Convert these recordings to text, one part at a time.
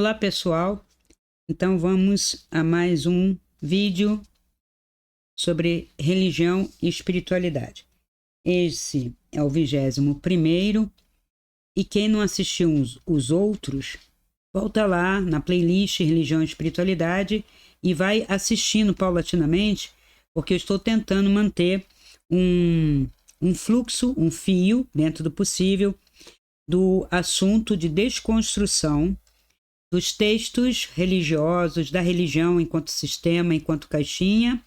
Olá pessoal, então vamos a mais um vídeo sobre religião e espiritualidade. Esse é o 21º e quem não assistiu os outros, volta lá na playlist Religião e Espiritualidade e vai assistindo paulatinamente, porque eu estou tentando manter um fluxo, um fio, dentro do possível, do assunto de desconstrução dos textos religiosos, da religião enquanto sistema, enquanto caixinha,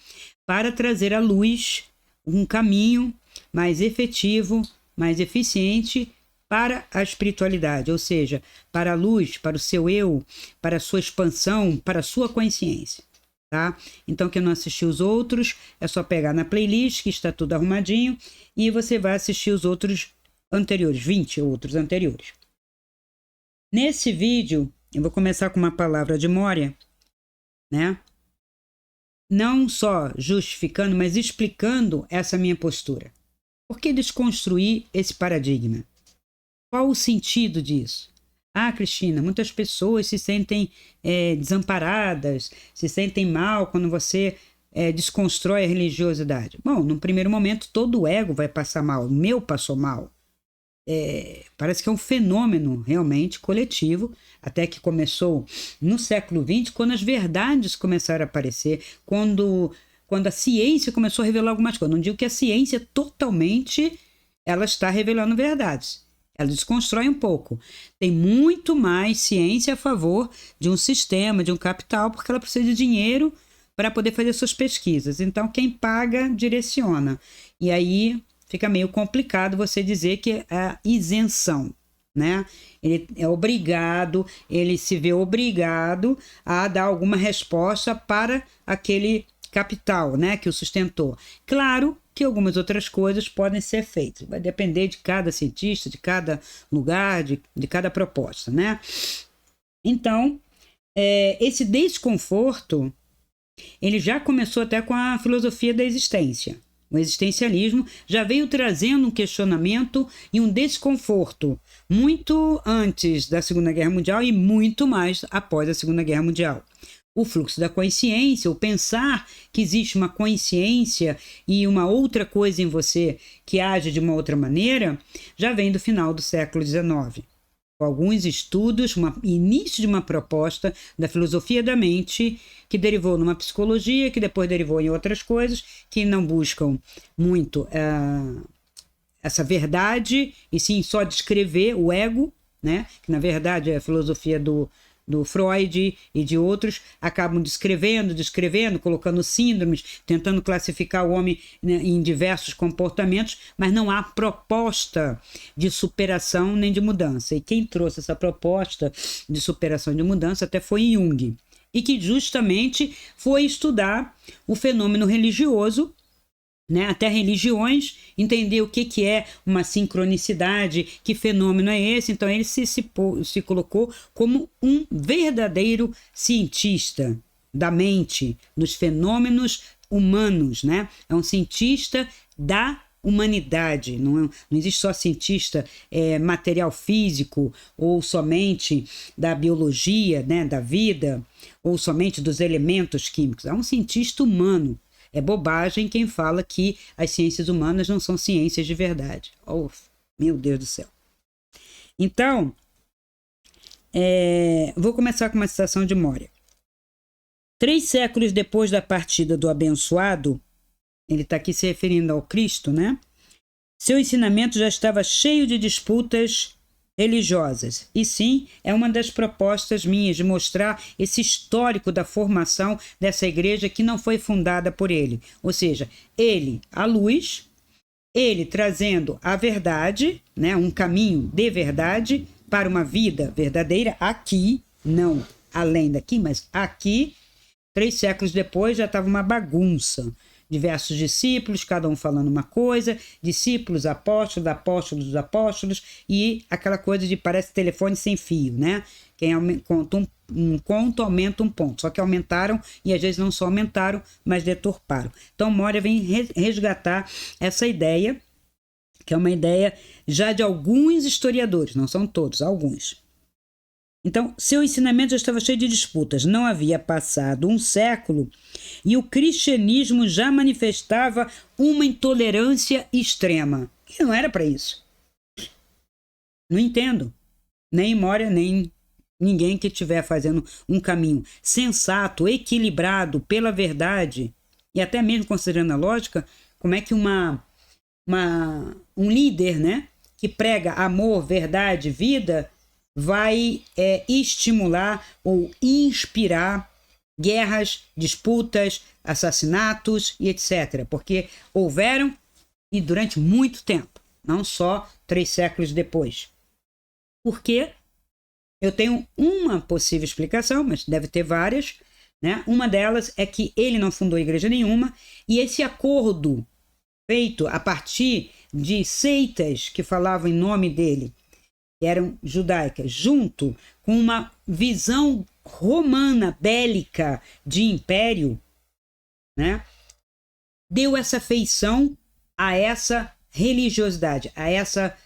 para trazer à luz um caminho mais efetivo, mais eficiente para a espiritualidade, ou seja, para a luz, para o seu eu, para a sua expansão, para a sua consciência. Tá? Então, quem não assistiu os outros, é só pegar na playlist, que está tudo arrumadinho, e você vai assistir os outros anteriores, 20 outros anteriores. Nesse vídeo, eu vou começar com uma palavra de Moria, né? Não só justificando, mas explicando essa minha postura. Por que desconstruir esse paradigma? Qual o sentido disso? Ah, Cristina, muitas pessoas se sentem desamparadas, se sentem mal quando você desconstrói a religiosidade. Bom, no primeiro momento, todo o ego vai passar mal. O meu passou mal. Parece que é um fenômeno realmente coletivo, até que começou no século XX, quando as verdades começaram a aparecer, quando a ciência começou a revelar algumas coisas. Não digo que a ciência totalmente ela está revelando verdades. Ela desconstrói um pouco. Tem muito mais ciência a favor de um sistema, de um capital, porque ela precisa de dinheiro para poder fazer suas pesquisas. Então, quem paga, direciona. E aí fica meio complicado você dizer que é a isenção, né? Ele é obrigado, ele se vê obrigado a dar alguma resposta para aquele capital, né, que o sustentou. Claro que algumas outras coisas podem ser feitas, vai depender de cada cientista, de cada lugar, de cada proposta, né? Então, esse desconforto, ele já começou até com a filosofia da existência. O existencialismo já veio trazendo um questionamento e um desconforto muito antes da Segunda Guerra Mundial e muito mais após a Segunda Guerra Mundial. O fluxo da consciência, o pensar que existe uma consciência e uma outra coisa em você que age de uma outra maneira, já vem do final do século XIX. Com alguns estudos, início de uma proposta da filosofia da mente, que derivou numa psicologia, que depois derivou em outras coisas, que não buscam muito essa verdade, e sim só descrever o ego, né? Que na verdade é a filosofia do Freud e de outros, acabam descrevendo, colocando síndromes, tentando classificar o homem, né, em diversos comportamentos, mas não há proposta de superação nem de mudança. E quem trouxe essa proposta de superação e de mudança até foi Jung, e que justamente foi estudar o fenômeno religioso, né, até religiões, entender o que é uma sincronicidade, que fenômeno é esse. Então ele se colocou como um verdadeiro cientista da mente, dos fenômenos humanos, né? É um cientista da humanidade, não existe só cientista material físico, ou somente da biologia, né, da vida, ou somente dos elementos químicos. É um cientista humano. É bobagem quem fala que as ciências humanas não são ciências de verdade. Oh, meu Deus do céu. Então, vou começar com uma citação de Moria. 3 séculos depois da partida do abençoado, ele está aqui se referindo ao Cristo, né? Seu ensinamento já estava cheio de disputas religiosas. E sim, é uma das propostas minhas de mostrar esse histórico da formação dessa igreja que não foi fundada por ele. Ou seja, ele, a luz, ele trazendo a verdade, né, um caminho de verdade para uma vida verdadeira aqui, não além daqui, mas aqui. 3 séculos depois já estava uma bagunça. Diversos discípulos, cada um falando uma coisa, discípulos, apóstolos, apóstolos dos apóstolos, e aquela coisa de parece telefone sem fio, né? Quem conta um conto aumenta um ponto, só que aumentaram e às vezes não só aumentaram, mas deturparam. Então Moria vem resgatar essa ideia, que é uma ideia já de alguns historiadores, não são todos, alguns. Então, seu ensinamento já estava cheio de disputas. Não havia passado um século e o cristianismo já manifestava uma intolerância extrema. E não era para isso. Não entendo. Nem Moria, nem ninguém que estiver fazendo um caminho sensato, equilibrado pela verdade, e até mesmo considerando a lógica, como é que um líder, né, que prega amor, verdade, vida, vai estimular ou inspirar guerras, disputas, assassinatos e etc. Porque houveram e durante muito tempo, não só 3 séculos depois. Por quê? Eu tenho uma possível explicação, mas deve ter várias, né? Uma delas é que ele não fundou igreja nenhuma e esse acordo feito a partir de seitas que falavam em nome dele, que eram judaicas, junto com uma visão romana bélica de império, né? Deu essa feição a essa religiosidade, a essa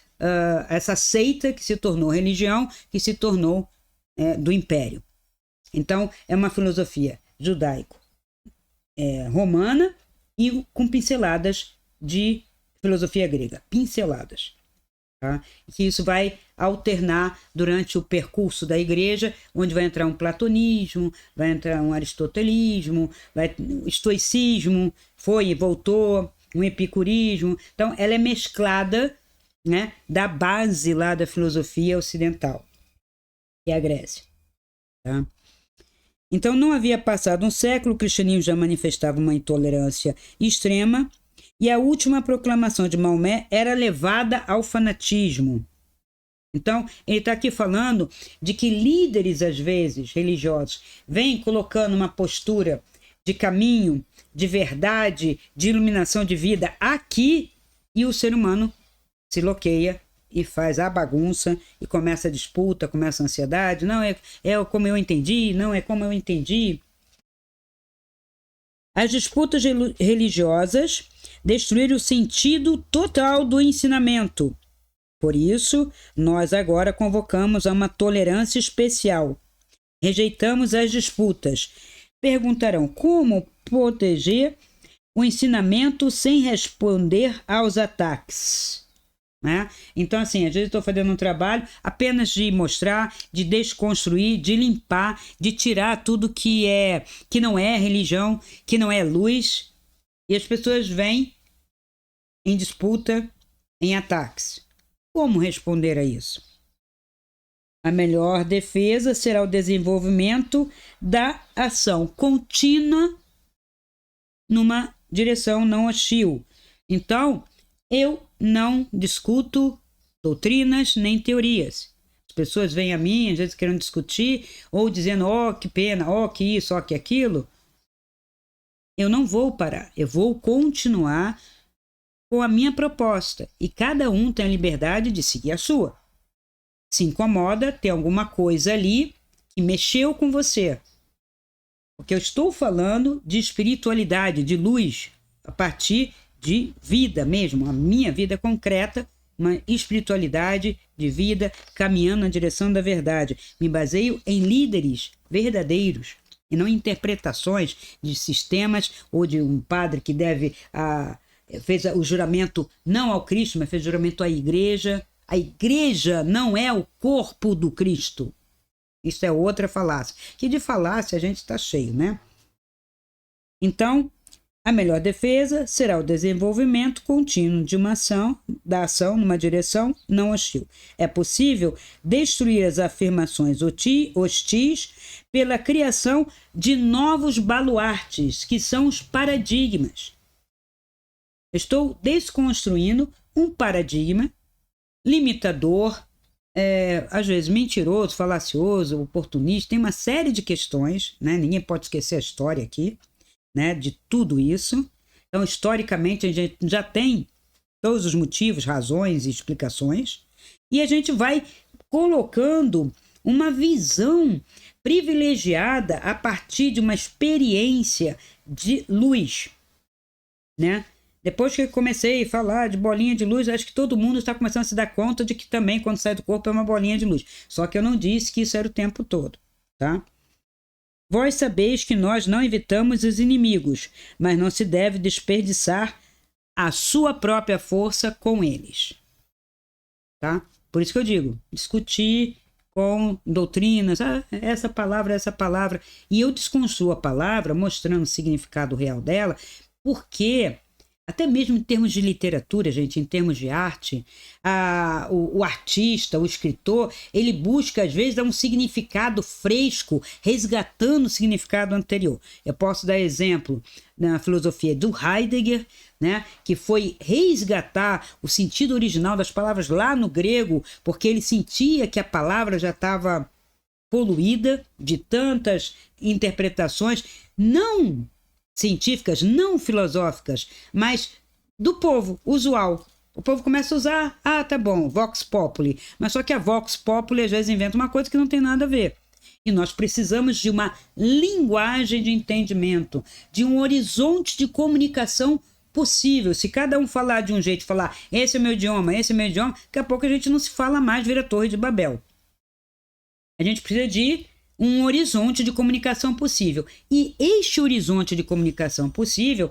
seita que se tornou religião, que se tornou do império. Então, é uma filosofia judaico-romana e com pinceladas de filosofia grega. Pinceladas. Tá? Que isso vai alternar durante o percurso da igreja, onde vai entrar um platonismo, vai entrar um aristotelismo, um estoicismo, foi e voltou, um epicurismo. Então, ela é mesclada, né, da base lá da filosofia ocidental, que é a Grécia. Tá? Então, não havia passado um século, o cristianismo já manifestava uma intolerância extrema e a última proclamação de Maomé era levada ao fanatismo. Então, ele está aqui falando de que líderes, às vezes, religiosos, vêm colocando uma postura de caminho, de verdade, de iluminação de vida aqui e o ser humano se bloqueia e faz a bagunça e começa a disputa, começa a ansiedade. Não é como eu entendi, não é como eu entendi. As disputas religiosas destruíram o sentido total do ensinamento. Por isso, nós agora convocamos a uma tolerância especial. Rejeitamos as disputas. Perguntarão como proteger o ensinamento sem responder aos ataques. Né? Então, assim, às vezes estou fazendo um trabalho apenas de mostrar, de desconstruir, de limpar, de tirar tudo que não é religião, que não é luz, e as pessoas vêm em disputa, em ataques. Como responder a isso? A melhor defesa será o desenvolvimento da ação contínua numa direção não hostil. Então, eu não discuto doutrinas nem teorias. As pessoas vêm a mim, às vezes querendo discutir, ou dizendo, que pena, que isso, que aquilo. Eu não vou parar, eu vou continuar com a minha proposta. E cada um tem a liberdade de seguir a sua. Se incomoda, tem alguma coisa ali que mexeu com você. Porque eu estou falando de espiritualidade, de luz, a partir de vida mesmo, a minha vida concreta, uma espiritualidade de vida caminhando na direção da verdade. Me baseio em líderes verdadeiros e não em interpretações de sistemas ou de um padre que fez o juramento não ao Cristo, mas fez o juramento à igreja. A igreja não é o corpo do Cristo. Isso é outra falácia. Que de falácia a gente está cheio, né? Então, a melhor defesa será o desenvolvimento contínuo de da ação numa direção não hostil. É possível destruir as afirmações hostis pela criação de novos baluartes, que são os paradigmas. Estou desconstruindo um paradigma limitador, às vezes mentiroso, falacioso, oportunista, tem uma série de questões, né? Ninguém pode esquecer a história aqui, né, de tudo isso. Então, historicamente, a gente já tem todos os motivos, razões e explicações, e a gente vai colocando uma visão privilegiada a partir de uma experiência de luz, né? Depois que eu comecei a falar de bolinha de luz, acho que todo mundo está começando a se dar conta de que também quando sai do corpo é uma bolinha de luz. Só que eu não disse que isso era o tempo todo, tá? Vós sabeis que nós não evitamos os inimigos, mas não se deve desperdiçar a sua própria força com eles, tá? Por isso que eu digo, discutir com doutrinas, essa palavra, e eu desconstruo a palavra mostrando o significado real dela, porque até mesmo em termos de literatura, gente, em termos de arte, o artista, o escritor, ele busca, às vezes, dar um significado fresco, resgatando o significado anterior. Eu posso dar exemplo na filosofia do Heidegger, né, que foi resgatar o sentido original das palavras lá no grego, porque ele sentia que a palavra já estava poluída de tantas interpretações, não científicas, não filosóficas, mas do povo, usual. O povo começa a usar, tá bom, Vox Populi, mas só que a Vox Populi às vezes inventa uma coisa que não tem nada a ver. E nós precisamos de uma linguagem de entendimento, de um horizonte de comunicação possível. Se cada um falar de um jeito, falar, esse é meu idioma, daqui a pouco a gente não se fala mais, vira Torre de Babel. A gente precisa de um horizonte de comunicação possível. E este horizonte de comunicação possível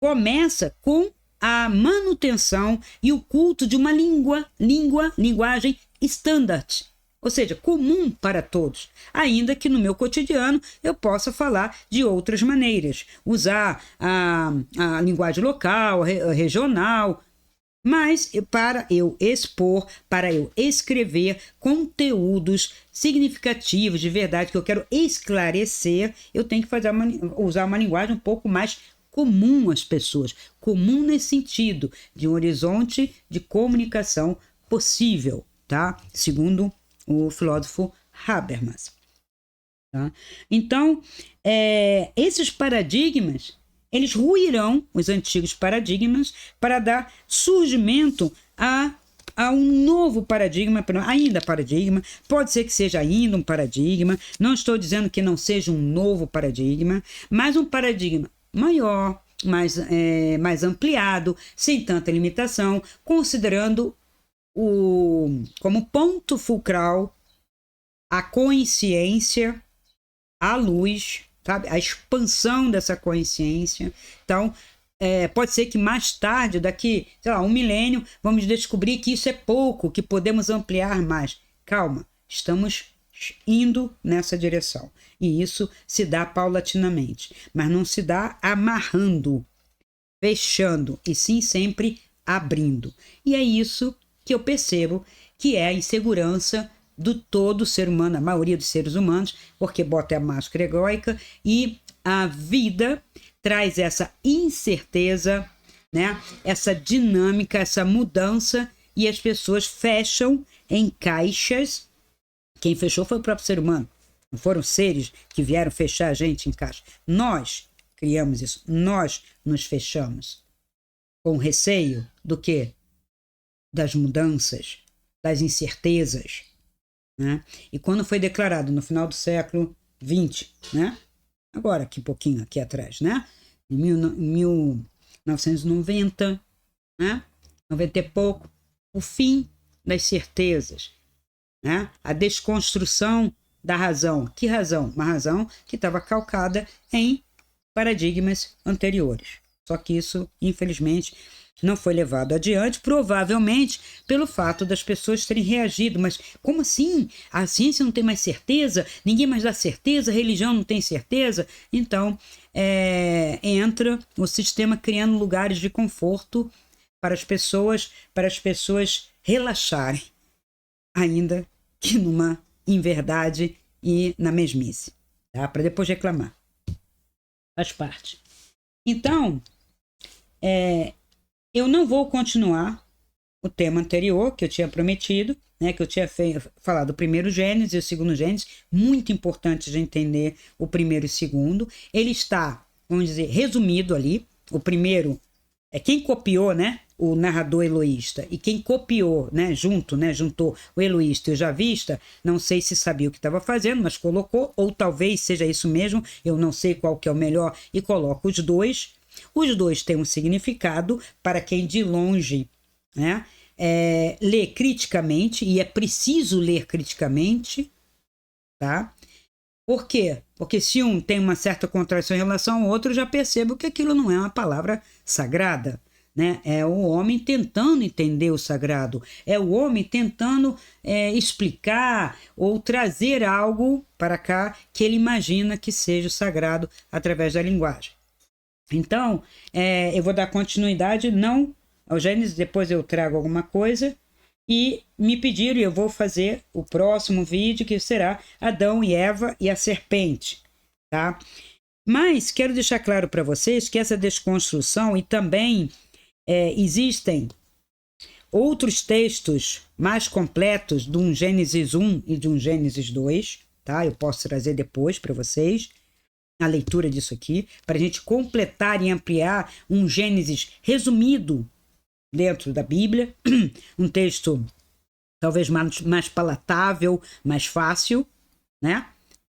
começa com a manutenção e o culto de uma linguagem standard, ou seja, comum para todos, ainda que no meu cotidiano eu possa falar de outras maneiras, usar a linguagem local, regional, mas para eu expor, para eu escrever conteúdos significativos de verdade que eu quero esclarecer, eu tenho que usar uma linguagem um pouco mais comum às pessoas, comum nesse sentido, de um horizonte de comunicação possível, tá? Segundo o filósofo Habermas. Tá? Então, esses paradigmas, eles ruirão, os antigos paradigmas, para dar surgimento a um novo paradigma, ainda paradigma, pode ser que seja ainda um paradigma, não estou dizendo que não seja um novo paradigma, mas um paradigma maior, mais ampliado, sem tanta limitação, considerando como ponto fulcral a consciência, a luz, sabe? A expansão dessa consciência. Então, pode ser que mais tarde, daqui, sei lá, 1 milênio, vamos descobrir que isso é pouco, que podemos ampliar mais. Calma, estamos indo nessa direção. E isso se dá paulatinamente, mas não se dá amarrando, fechando, e sim sempre abrindo. E é isso que eu percebo que é a insegurança do todo ser humano, a maioria dos seres humanos, porque bota a máscara egóica e a vida traz essa incerteza, né? Essa dinâmica, essa mudança, e as pessoas fecham em caixas. Quem fechou foi o próprio ser humano. Não foram seres que vieram fechar a gente em caixa. Nós criamos isso. Nós nos fechamos. Com receio do quê? Das mudanças, das incertezas. Né? E quando foi declarado no final do século XX, né? Agora, aqui pouquinho aqui atrás, né? Em 1990, né? 90 e pouco, o fim das certezas, né? A desconstrução da razão. Que razão? Uma razão que estava calcada em paradigmas anteriores. Só que isso, infelizmente, não foi levado adiante, provavelmente pelo fato das pessoas terem reagido. Mas como assim? A ciência não tem mais certeza? Ninguém mais dá certeza? A religião não tem certeza? Então, entra o sistema criando lugares de conforto para as pessoas relaxarem, ainda que numa inverdade e na mesmice, tá? Para depois reclamar. Faz parte. Então, eu não vou continuar o tema anterior que eu tinha prometido, né, que eu tinha falado do primeiro Gênesis e o segundo Gênesis, muito importante de entender o primeiro e o segundo. Ele está, vamos dizer, resumido ali. O primeiro é quem copiou, né, o narrador eloísta, e quem copiou, né, juntou o eloísta e o javista, não sei se sabia o que estava fazendo, mas colocou, ou talvez seja isso mesmo, eu não sei qual que é o melhor, e coloco os dois. Os dois têm um significado para quem de longe, né, lê criticamente, e é preciso ler criticamente, tá? Por quê? Porque se um tem uma certa contradição em relação ao outro, eu já percebo que aquilo não é uma palavra sagrada, né? É o homem tentando entender o sagrado, é o homem tentando explicar ou trazer algo para cá que ele imagina que seja o sagrado através da linguagem. Então, eu vou dar continuidade, não ao Gênesis, depois eu trago alguma coisa, e me pediram, e eu vou fazer o próximo vídeo, que será Adão e Eva e a serpente, tá? Mas quero deixar claro para vocês que essa desconstrução, e também existem outros textos mais completos de um Gênesis 1 e de um Gênesis 2, tá? Eu posso trazer depois para vocês a leitura disso aqui, para a gente completar e ampliar um Gênesis resumido dentro da Bíblia, um texto talvez mais palatável, mais fácil, né?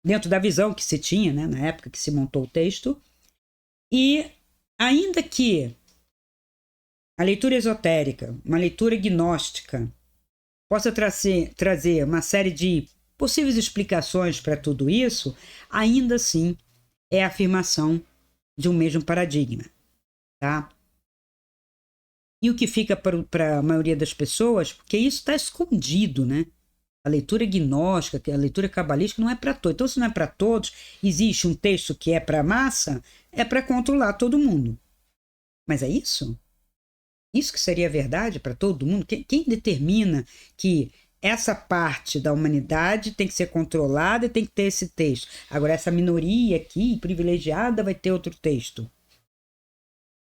Dentro da visão que se tinha, né? Na época que se montou o texto. E ainda que a leitura esotérica, uma leitura gnóstica, possa trazer uma série de possíveis explicações para tudo isso, ainda assim é a afirmação de um mesmo paradigma, tá? E o que fica para a maioria das pessoas, porque isso está escondido, né? A leitura gnóstica, a leitura cabalística não é para todos. Então, se não é para todos, existe um texto que é para a massa, é para controlar todo mundo. Mas é isso? Isso que seria verdade para todo mundo? Quem determina que essa parte da humanidade tem que ser controlada e tem que ter esse texto? Agora, essa minoria aqui, privilegiada, vai ter outro texto.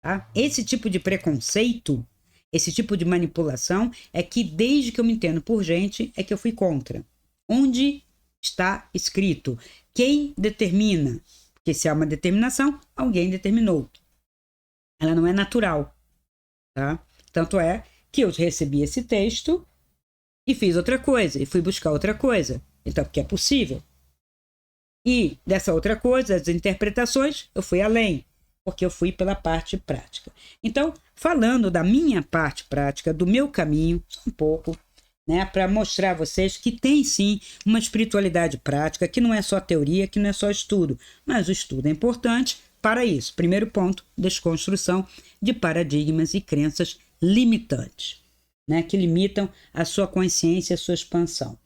Tá? Esse tipo de preconceito, esse tipo de manipulação é que desde que eu me entendo por gente é que eu fui contra. Onde está escrito? Quem determina? Porque se há uma determinação, alguém determinou. Ela não é natural. Tá? Tanto é que eu recebi esse texto e fiz outra coisa, e fui buscar outra coisa. Então, porque é possível. E dessa outra coisa, das interpretações, eu fui além, porque eu fui pela parte prática. Então, falando da minha parte prática, do meu caminho, só um pouco, né, para mostrar a vocês que tem sim uma espiritualidade prática, que não é só teoria, que não é só estudo, mas o estudo é importante para isso. Primeiro ponto, desconstrução de paradigmas e crenças limitantes, né, que limitam a sua consciência, a sua expansão.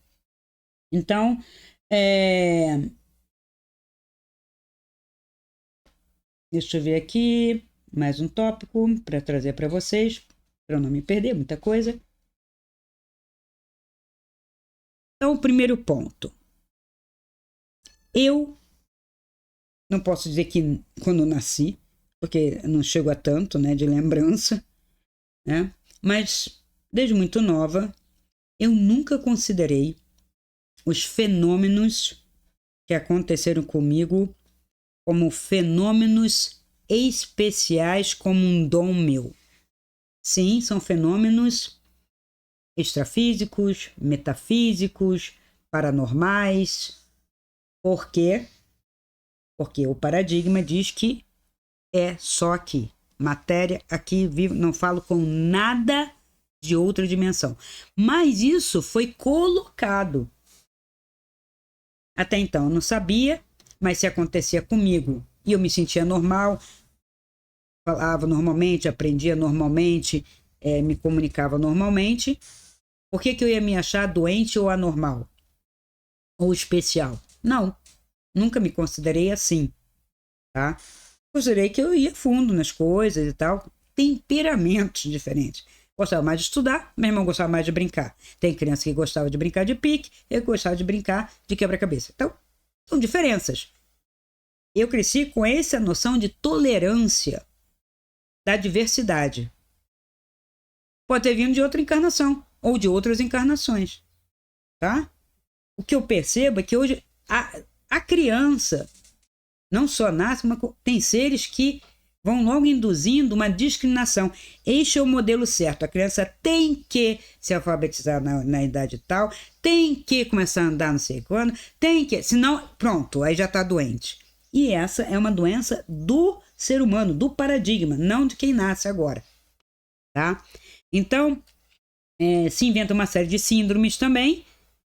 Então, deixa eu ver aqui mais um tópico para trazer para vocês, para eu não me perder, muita coisa. Então, o primeiro ponto. Eu não posso dizer que quando nasci, porque não chego a tanto, né, de lembrança, né? Mas desde muito nova, eu nunca considerei os fenômenos que aconteceram comigo como fenômenos especiais, como um dom meu. Sim, são fenômenos extrafísicos, metafísicos, paranormais. Por quê? Porque o paradigma diz que é só aqui. Matéria aqui, vivo, não falo com nada de outra dimensão. Mas isso foi colocado. Até então eu não sabia, mas se acontecia comigo e eu me sentia normal, falava normalmente, aprendia normalmente, me comunicava normalmente, por que eu ia me achar doente ou anormal? Ou especial? Não, nunca me considerei assim, tá? Considerei que eu ia fundo nas coisas e tal, temperamentos diferentes. Gostava mais de estudar, meu irmão gostava mais de brincar. Tem criança que gostava de brincar de pique, eu gostava de brincar de quebra-cabeça. Então, são diferenças. Eu cresci com essa noção de tolerância da diversidade. Pode ter vindo de outra encarnação ou de outras encarnações, tá? O que eu percebo é que hoje a criança não só nasce, mas tem seres que vão logo induzindo uma discriminação. Este é o modelo certo. A criança tem que se alfabetizar na idade tal, tem que começar a andar não sei quando, tem que... Senão, pronto, aí já está doente. E essa é uma doença do ser humano, do paradigma, não de quem nasce agora, tá? Então, se inventa uma série de síndromes também,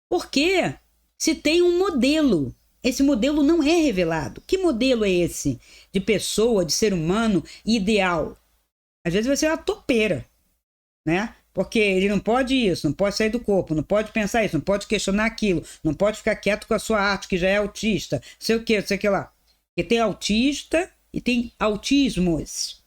porque se tem um modelo, esse modelo não é revelado. Que modelo é esse de pessoa, de ser humano ideal? Às vezes vai ser uma topeira, né? Porque ele não pode isso, não pode sair do corpo, não pode pensar isso, não pode questionar aquilo, não pode ficar quieto com a sua arte, que já é autista, não sei o que, não sei o que lá. Porque tem autista e tem autismos,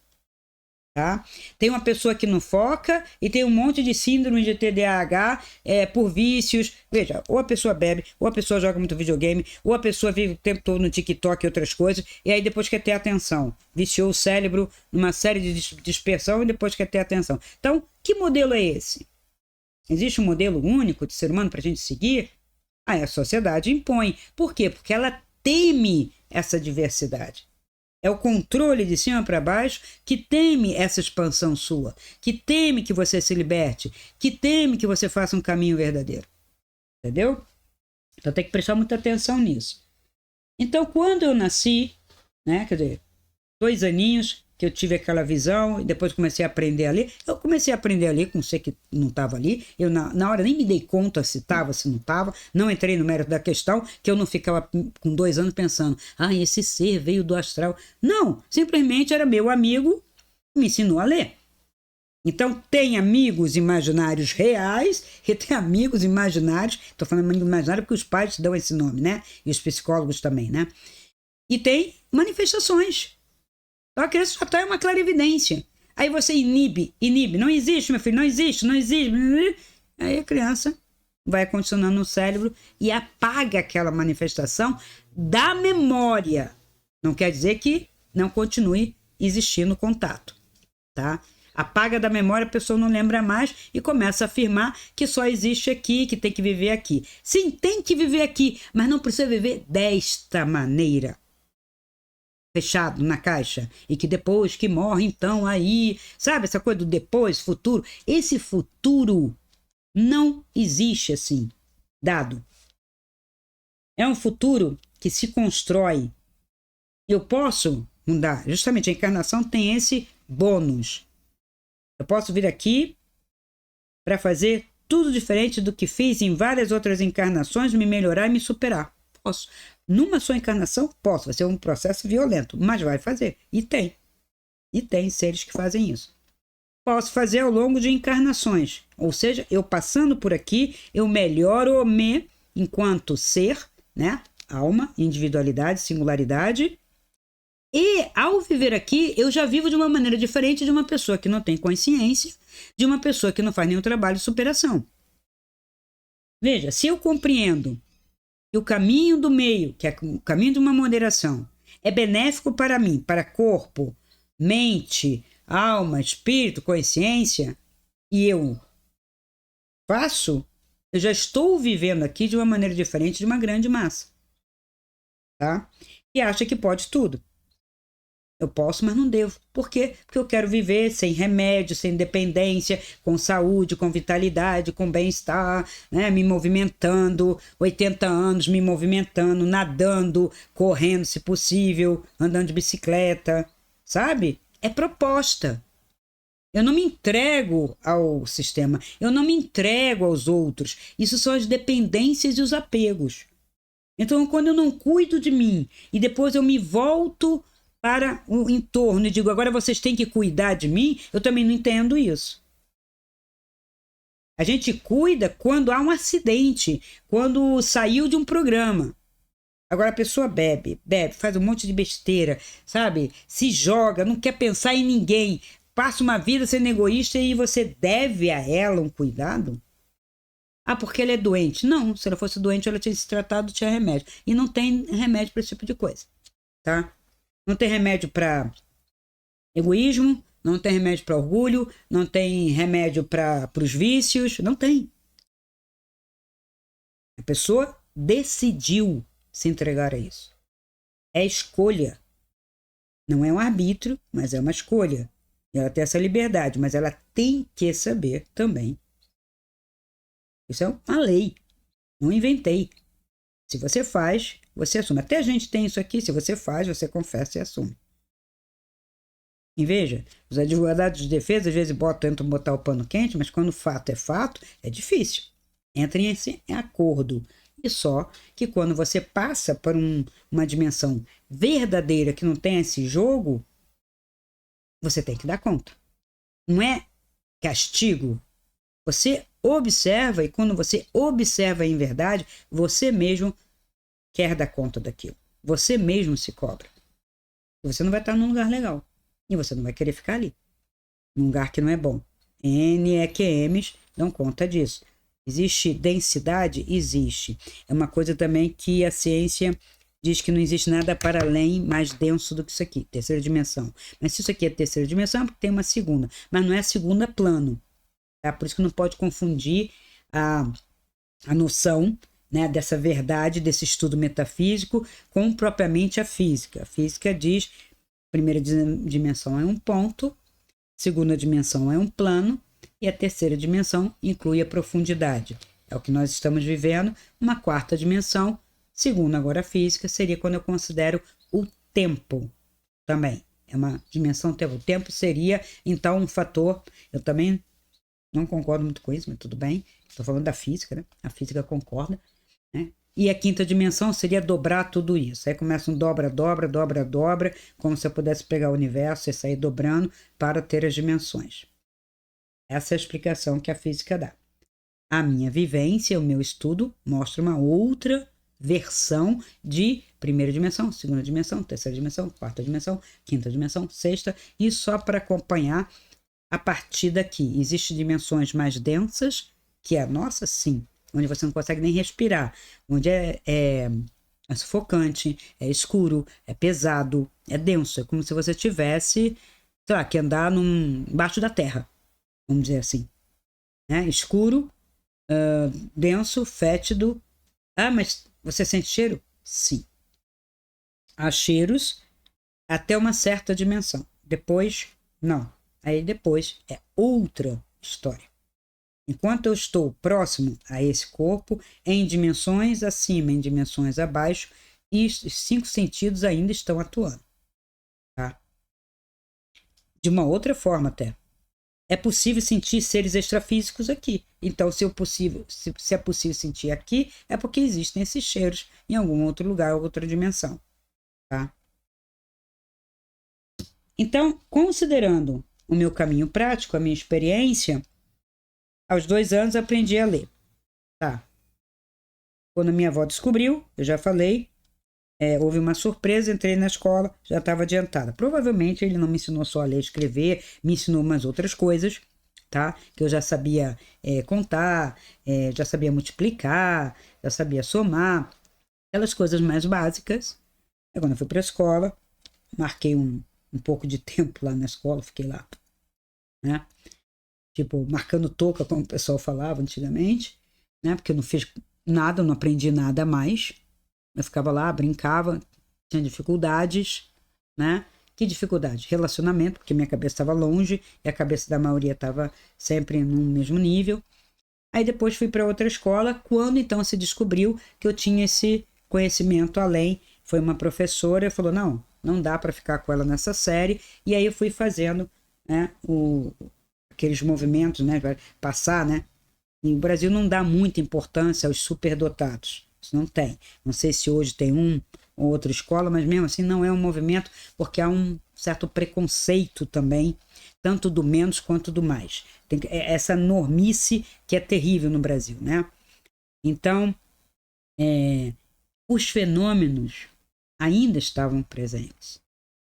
tá? Tem uma pessoa que não foca e tem um monte de síndrome de TDAH por vícios. Veja, ou a pessoa bebe, ou a pessoa joga muito videogame, ou a pessoa vive o tempo todo no TikTok e outras coisas, e aí depois quer ter atenção. Viciou o cérebro numa série de dispersão e depois quer ter atenção. Então, que modelo é esse? Existe um modelo único de ser humano para a gente seguir? Aí a sociedade impõe. Por quê? Porque ela teme essa diversidade. É o controle de cima para baixo que teme essa expansão sua, que teme que você se liberte, que teme que você faça um caminho verdadeiro. Entendeu? Então tem que prestar muita atenção nisso. Então, quando eu nasci, né, quer dizer, 2 aninhos que eu tive aquela visão e depois comecei a aprender a ler. Eu comecei a aprender a ler com você que não estava ali. Eu na hora nem me dei conta se estava, se não estava. Não entrei no mérito da questão, que eu não ficava com 2 anos pensando, esse ser veio do astral. Não, simplesmente era meu amigo que me ensinou a ler. Então, tem amigos imaginários reais e tem amigos imaginários. Estou falando amigo imaginário porque os pais dão esse nome, né? E os psicólogos também, né? E tem manifestações. Então a criança já está uma clarividência. Aí você inibe. Não existe, meu filho, não existe. Aí a criança vai condicionando no cérebro e apaga aquela manifestação da memória. Não quer dizer que não continue existindo contato, tá? Apaga da memória, a pessoa não lembra mais e começa a afirmar que só existe aqui, que tem que viver aqui. Sim, tem que viver aqui, mas não precisa viver desta maneira. Fechado na caixa, e que depois que morre, então aí, sabe, essa coisa do depois, futuro, esse futuro não existe assim, dado. É um futuro que se constrói. Eu posso mudar, justamente a encarnação tem esse bônus. Eu posso vir aqui para fazer tudo diferente do que fiz em várias outras encarnações, me melhorar e me superar. Posso. Numa só encarnação, posso. Vai ser um processo violento, mas vai fazer. E tem. E tem seres que fazem isso. Posso fazer ao longo de encarnações. Ou seja, eu passando por aqui, eu melhoro-me enquanto ser, né? Alma, individualidade, singularidade. E ao viver aqui, eu já vivo de uma maneira diferente de uma pessoa que não tem consciência, de uma pessoa que não faz nenhum trabalho de superação. Veja, se eu compreendo que o caminho do meio, que é o caminho de uma moderação, é benéfico para mim, para corpo, mente, alma, espírito, consciência, e eu faço, eu já estou vivendo aqui de uma maneira diferente de uma grande massa, tá? E acha que pode tudo. Eu posso, mas não devo. Por quê? Porque eu quero viver sem remédio, sem dependência, com saúde, com vitalidade, com bem-estar, né? Me movimentando, 80 anos me movimentando, nadando, correndo se possível, andando de bicicleta, sabe? É proposta. Eu não me entrego ao sistema, eu não me entrego aos outros. Isso são as dependências e os apegos. Então, quando eu não cuido de mim e depois eu me volto para o entorno e digo, agora vocês têm que cuidar de mim, eu também não entendo isso. A gente cuida quando há um acidente, quando saiu de um programa. Agora a pessoa bebe, faz um monte de besteira, sabe? Se joga, não quer pensar em ninguém, passa uma vida sendo egoísta e você deve a ela um cuidado? Porque ela é doente. Não, se ela fosse doente, ela tinha se tratado, tinha remédio. E não tem remédio para esse tipo de coisa, tá? Não tem remédio para egoísmo, não tem remédio para orgulho, não tem remédio para os vícios, não tem. A pessoa decidiu se entregar a isso. É escolha. Não é um arbítrio, mas é uma escolha. Ela tem essa liberdade, mas ela tem que saber também. Isso é uma lei. Não inventei. Se você faz, você assume. Até a gente tem isso aqui. Se você faz, você confessa e assume. E veja, os advogados de defesa às vezes tentam botar o pano quente, mas quando o fato, é difícil. Entrem em acordo. E só que quando você passa por uma dimensão verdadeira que não tem esse jogo, você tem que dar conta. Não é castigo. Você observa, e quando você observa em verdade, você mesmo quer dar conta daquilo. Você mesmo se cobra. E você não vai estar num lugar legal. E você não vai querer ficar ali. Num lugar que não é bom. NEQMs dão conta disso. Existe densidade? Existe. É uma coisa também que a ciência diz que não existe nada para além mais denso do que isso aqui, terceira dimensão. Mas se isso aqui é terceira dimensão, é porque tem uma segunda. Mas não é segunda plano. Tá? Por isso que não pode confundir a noção, né, dessa verdade, desse estudo metafísico, com propriamente a física. A física diz: primeira dimensão é um ponto, segunda dimensão é um plano, e a terceira dimensão inclui a profundidade. É o que nós estamos vivendo. Uma quarta dimensão, segundo agora a física, seria quando eu considero o tempo também. É uma dimensão tempo. O tempo seria, então, um fator. Eu também não concordo muito com isso, mas tudo bem. Estou falando da física, né? A física concorda, né? E a quinta dimensão seria dobrar tudo isso. Aí começa um dobra, dobra, dobra, dobra, como se eu pudesse pegar o universo e sair dobrando para ter as dimensões. Essa é a explicação que a física dá. A minha vivência, o meu estudo, mostra uma outra versão de primeira dimensão, segunda dimensão, terceira dimensão, quarta dimensão, quinta dimensão, sexta, e só para acompanhar a partir daqui. Existem dimensões mais densas, que é a nossa, sim, onde você não consegue nem respirar, onde é sufocante, é escuro, é pesado, é denso, é como se você tivesse, sei lá, que andar embaixo da terra, vamos dizer assim, né? Escuro, denso, fétido. Ah, mas você sente cheiro? Sim. Há cheiros até uma certa dimensão. Depois, não. Aí depois é outra história. Enquanto eu estou próximo a esse corpo, em dimensões acima, em dimensões abaixo, e os 5 sentidos ainda estão atuando. Tá? De uma outra forma até. É possível sentir seres extrafísicos aqui. Então, se é possível sentir aqui, é porque existem esses cheiros em algum outro lugar, outra dimensão. Tá? Então, considerando o meu caminho prático, a minha experiência, aos 2 anos aprendi a ler. Tá? Quando minha avó descobriu, eu já falei, houve uma surpresa, entrei na escola, já estava adiantada. Provavelmente ele não me ensinou só a ler e escrever, me ensinou umas outras coisas, tá? Que eu já sabia contar, já sabia multiplicar, já sabia somar, aquelas coisas mais básicas. Aí, quando eu fui para a escola, marquei um pouco de tempo lá na escola, fiquei lá, né? Tipo, marcando touca, como o pessoal falava antigamente, né? Porque eu não fiz nada, eu não aprendi nada mais. Eu ficava lá, brincava, tinha dificuldades, né? Que dificuldade? Relacionamento, porque minha cabeça estava longe e a cabeça da maioria estava sempre no mesmo nível. Aí depois fui para outra escola, quando então se descobriu que eu tinha esse conhecimento além. Foi uma professora e falou: não dá para ficar com ela nessa série. E aí eu fui fazendo, né, aqueles movimentos, né, passar, né? E o Brasil não dá muita importância aos superdotados. Isso não tem. Não sei se hoje tem ou outra escola, mas mesmo assim não é um movimento, porque há um certo preconceito também, tanto do menos quanto do mais. Tem essa normice que é terrível no Brasil, né? Então, os fenômenos ainda estavam presentes,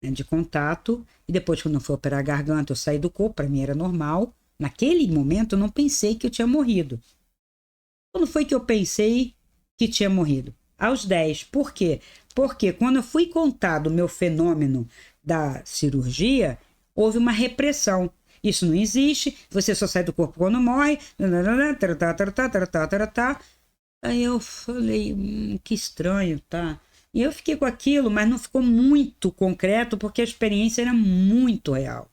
né, de contato, e depois quando eu fui operar a garganta, eu saí do corpo, para mim era normal. Naquele momento eu não pensei que eu tinha morrido. Quando foi que eu pensei que tinha morrido? Aos 10. Por quê? Porque quando eu fui contar do meu fenômeno da cirurgia, houve uma repressão. Isso não existe, você só sai do corpo quando morre. Aí eu falei, que estranho, tá? E eu fiquei com aquilo, mas não ficou muito concreto, porque a experiência era muito real.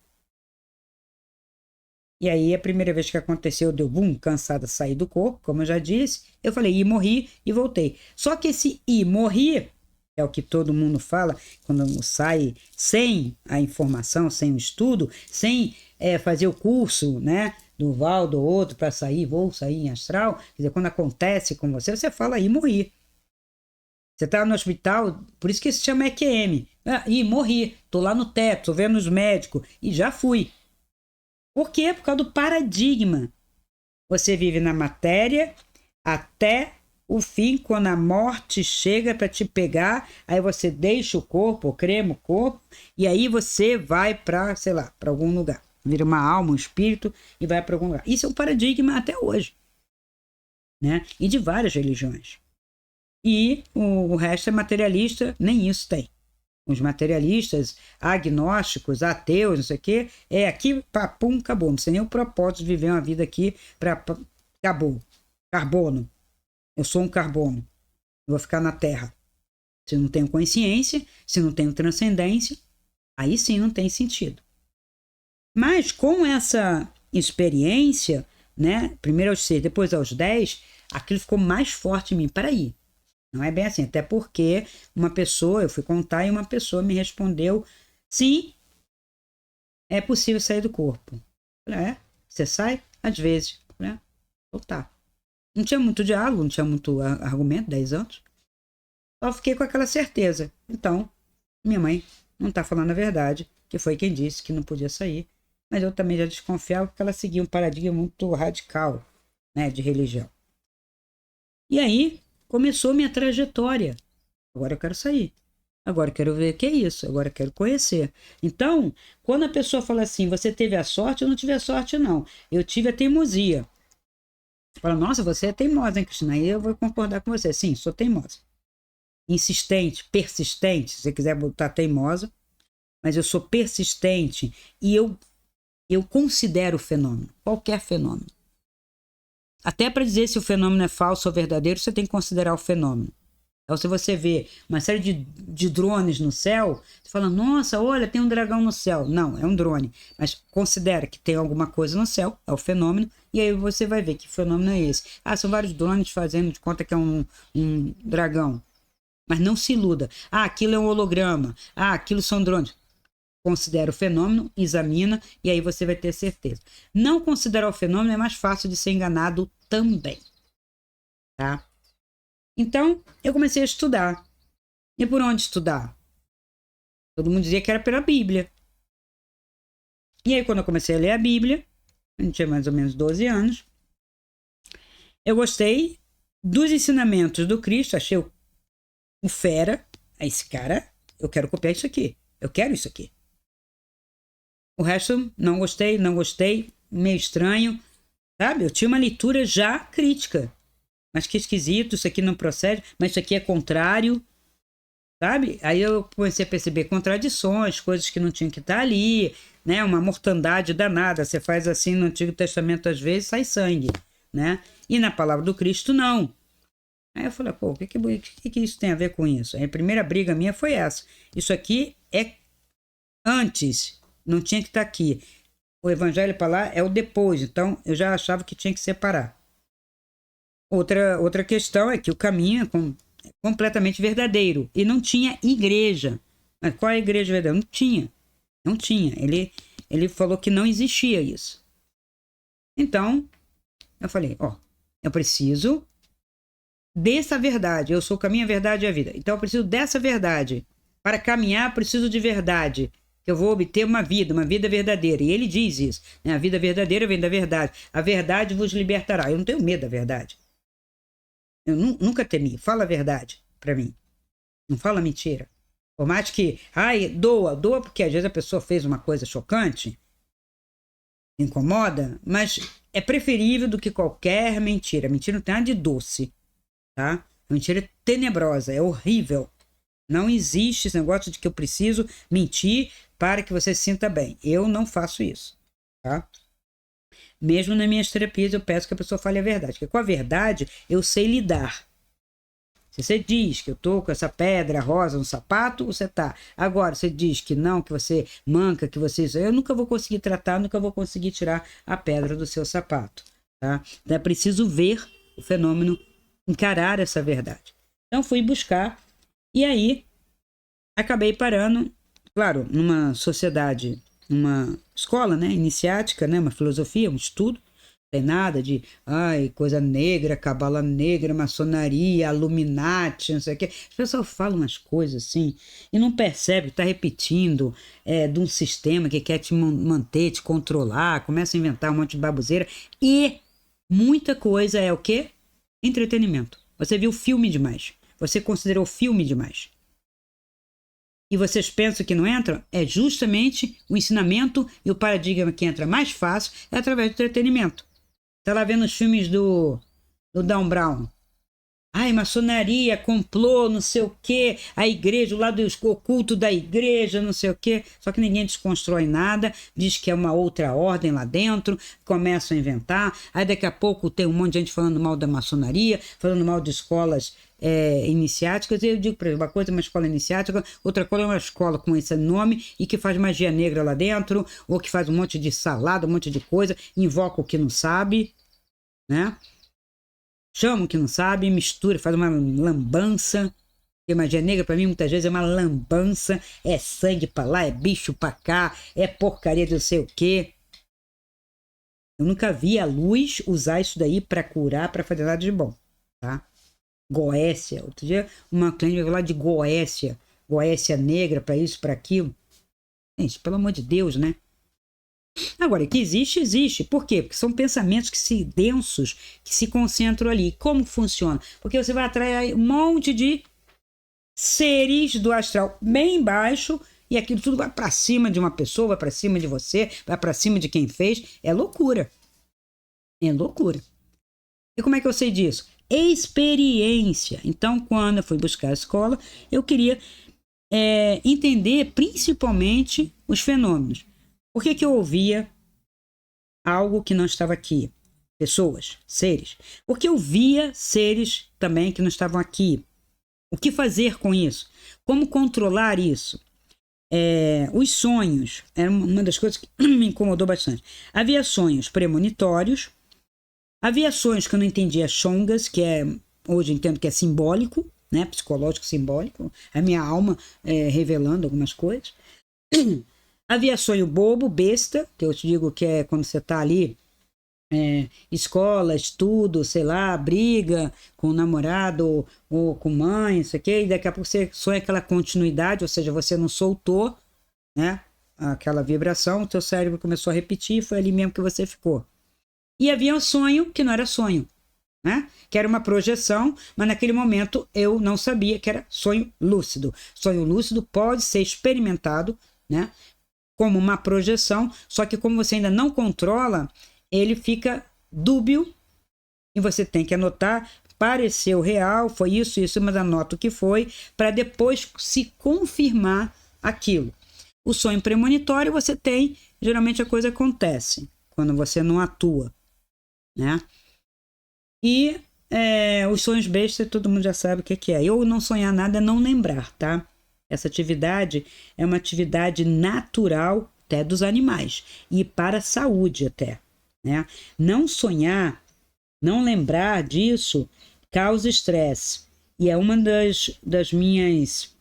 E aí, a primeira vez que aconteceu, deu boom, cansada, saí do corpo, como eu já disse. Eu falei, morri e voltei. Só que esse morri é o que todo mundo fala, quando sai sem a informação, sem o estudo, sem fazer o curso, né, do Valdo ou outro para sair, vou sair em astral, quer dizer, quando acontece com você, você fala aí, morri. Você tá no hospital, por isso que se chama EQM. Ih, morri, tô lá no teto, tô vendo os médicos, e já fui. Por quê? Por causa do paradigma. Você vive na matéria até o fim, quando a morte chega para te pegar, aí você deixa o corpo, crema o corpo, e aí você vai para, sei lá, para algum lugar. Vira uma alma, um espírito e vai para algum lugar. Isso é um paradigma até hoje, né? E de várias religiões. E o resto é materialista, nem isso tem. Os materialistas, agnósticos, ateus, não sei o quê, aqui, papum, acabou. Não sei nem o propósito de viver uma vida aqui acabou. Carbono. Eu sou um carbono. Eu vou ficar na Terra. Se não tenho consciência, se não tenho transcendência, aí sim não tem sentido. Mas com essa experiência, né, primeiro aos 6, depois aos 10, aquilo ficou mais forte em mim. Peraí, não é bem assim, até porque uma pessoa, eu fui contar e uma pessoa me respondeu, sim, é possível sair do corpo. Você sai? Às vezes. Então tá. Não tinha muito diálogo, não tinha muito argumento, 10 anos. Só fiquei com aquela certeza. Então, minha mãe não tá falando a verdade, que foi quem disse que não podia sair. Mas eu também já desconfiava porque ela seguia um paradigma muito radical, né, de religião. E aí, começou minha trajetória. Agora eu quero sair. Agora eu quero ver o que é isso. Agora eu quero conhecer. Então, quando a pessoa fala assim, você teve a sorte, eu não tive a sorte, não. Eu tive a teimosia. Fala, nossa, você é teimosa, hein, Cristina? Aí eu vou concordar com você. Sim, sou teimosa. Insistente, persistente, se você quiser botar teimosa. Mas eu sou persistente e eu considero o fenômeno. Qualquer fenômeno. Até para dizer se o fenômeno é falso ou verdadeiro, você tem que considerar o fenômeno. Então, se você vê uma série de drones no céu, você fala, nossa, olha, tem um dragão no céu. Não, é um drone. Mas considera que tem alguma coisa no céu, é o fenômeno, e aí você vai ver que fenômeno é esse. São vários drones fazendo de conta que é um dragão. Mas não se iluda. Aquilo é um holograma. Aquilo são drones. Considera o fenômeno, examina, e aí você vai ter certeza. Não considerar o fenômeno é mais fácil de ser enganado também. Tá? Então, eu comecei a estudar. E por onde estudar? Todo mundo dizia que era pela Bíblia. E aí, quando eu comecei a ler a Bíblia, eu tinha mais ou menos 12 anos, eu gostei dos ensinamentos do Cristo, achei o fera, esse cara, eu quero copiar isso aqui, eu quero isso aqui. O resto, não gostei, meio estranho, sabe? Eu tinha uma leitura já crítica. Mas que esquisito, isso aqui não procede, mas isso aqui é contrário, sabe? Aí eu comecei a perceber contradições, coisas que não tinham que estar ali, né? Uma mortandade danada. Você faz assim no Antigo Testamento, às vezes, sai sangue, né? E na palavra do Cristo, não. Aí eu falei, pô, o que isso tem a ver com isso? Aí a primeira briga minha foi essa. Isso aqui é antes, não tinha que estar aqui. O evangelho para lá é o depois, então eu já achava que tinha que separar. Outra questão é que o caminho é completamente verdadeiro. E não tinha igreja. Mas qual é a igreja verdadeira? Não tinha. Não tinha. Ele falou que não existia isso. Então, eu falei, eu preciso dessa verdade. Eu sou o caminho, a verdade e a vida. Então, eu preciso dessa verdade. Para caminhar, preciso de verdade. Eu vou obter uma vida verdadeira. E ele diz isso. Né? A vida verdadeira vem da verdade. A verdade vos libertará. Eu não tenho medo da verdade. Eu nunca temi. Fala a verdade para mim. Não fala mentira. Por mais que, doa porque às vezes a pessoa fez uma coisa chocante, incomoda, mas é preferível do que qualquer mentira. Mentira não tem nada de doce, tá? A mentira é tenebrosa, é horrível. Não existe esse negócio de que eu preciso mentir para que você se sinta bem. Eu não faço isso, tá? Mesmo nas minhas terapias eu peço que a pessoa fale a verdade, porque com a verdade eu sei lidar. Se você diz que eu tô com essa pedra rosa no sapato, você tá. Agora, você diz que não, que você manca, que você... Eu nunca vou conseguir tratar, nunca vou conseguir tirar a pedra do seu sapato, tá? Então é preciso ver o fenômeno, encarar essa verdade. Então fui buscar E aí, acabei parando, claro, numa sociedade, numa escola, né, iniciática, né, uma filosofia, um estudo. Tem nada de, ai, coisa negra, cabala negra, maçonaria, Illuminati, não sei o quê. As pessoas falam umas coisas assim e não percebe que está repetindo de um sistema que quer te manter, te controlar, começa a inventar um monte de baboseira. E muita coisa é o quê? Entretenimento. Você viu filme demais. Você considerou filme demais. E vocês pensam que não entram? É justamente o ensinamento e o paradigma que entra mais fácil é através do entretenimento. Tá lá vendo os filmes do Dan Brown. Ai, maçonaria, complô, não sei o quê, a igreja, o lado oculto da igreja, não sei o quê. Só que ninguém desconstrói nada, diz que é uma outra ordem lá dentro, começam a inventar. Aí daqui a pouco tem um monte de gente falando mal da maçonaria, falando mal de escolas iniciáticas. E eu digo para eles, uma coisa é uma escola iniciática, outra coisa é uma escola com esse nome e que faz magia negra lá dentro, ou que faz um monte de salada, um monte de coisa, invoca o que não sabe, né? Chama o que não sabe, mistura, faz uma lambança. Porque magia negra, pra mim, muitas vezes é uma lambança. É sangue pra lá, é bicho pra cá, é porcaria de não sei o quê. Eu nunca vi a luz usar isso daí pra curar, pra fazer nada de bom, tá? Goécia. Outro dia, uma cliente veio falar de Goécia. Goécia negra, pra isso, pra aquilo. Gente, pelo amor de Deus, né? Agora, que existe, existe. Por quê? Porque são pensamentos densos que se concentram ali. Como funciona? Porque você vai atrair um monte de seres do astral bem baixo e aquilo tudo vai para cima de uma pessoa, vai para cima de você, vai para cima de quem fez. É loucura. É loucura. E como é que eu sei disso? Experiência. Então, quando eu fui buscar a escola, eu queria entender principalmente os fenômenos. Por que eu ouvia algo que não estava aqui? Pessoas, seres. Porque eu via seres também que não estavam aqui. O que fazer com isso? Como controlar isso? Os sonhos era uma das coisas que me incomodou bastante. Havia sonhos premonitórios, havia sonhos que eu não entendia, chongas, que hoje eu entendo que é simbólico, né? Psicológico simbólico, a minha alma revelando algumas coisas. Havia sonho bobo, besta, que eu te digo que é quando você está ali, escola, estudo, sei lá, briga com o namorado ou com mãe, isso aqui, e daqui a pouco você sonha aquela continuidade, ou seja, você não soltou, né, aquela vibração, o teu cérebro começou a repetir e foi ali mesmo que você ficou. E havia um sonho que não era sonho, né, que era uma projeção, mas naquele momento eu não sabia que era sonho lúcido. Sonho lúcido pode ser experimentado, né, como uma projeção, só que como você ainda não controla, ele fica dúbio e você tem que anotar, pareceu real, foi isso, mas anota o que foi, para depois se confirmar aquilo. O sonho premonitório você tem, geralmente a coisa acontece, quando você não atua, né? E os sonhos bestas, todo mundo já sabe o que é. Eu não sonhar nada é não lembrar, tá? Essa atividade é uma atividade natural até dos animais e para a saúde até, né? Não sonhar, não lembrar disso causa estresse e é uma das minhas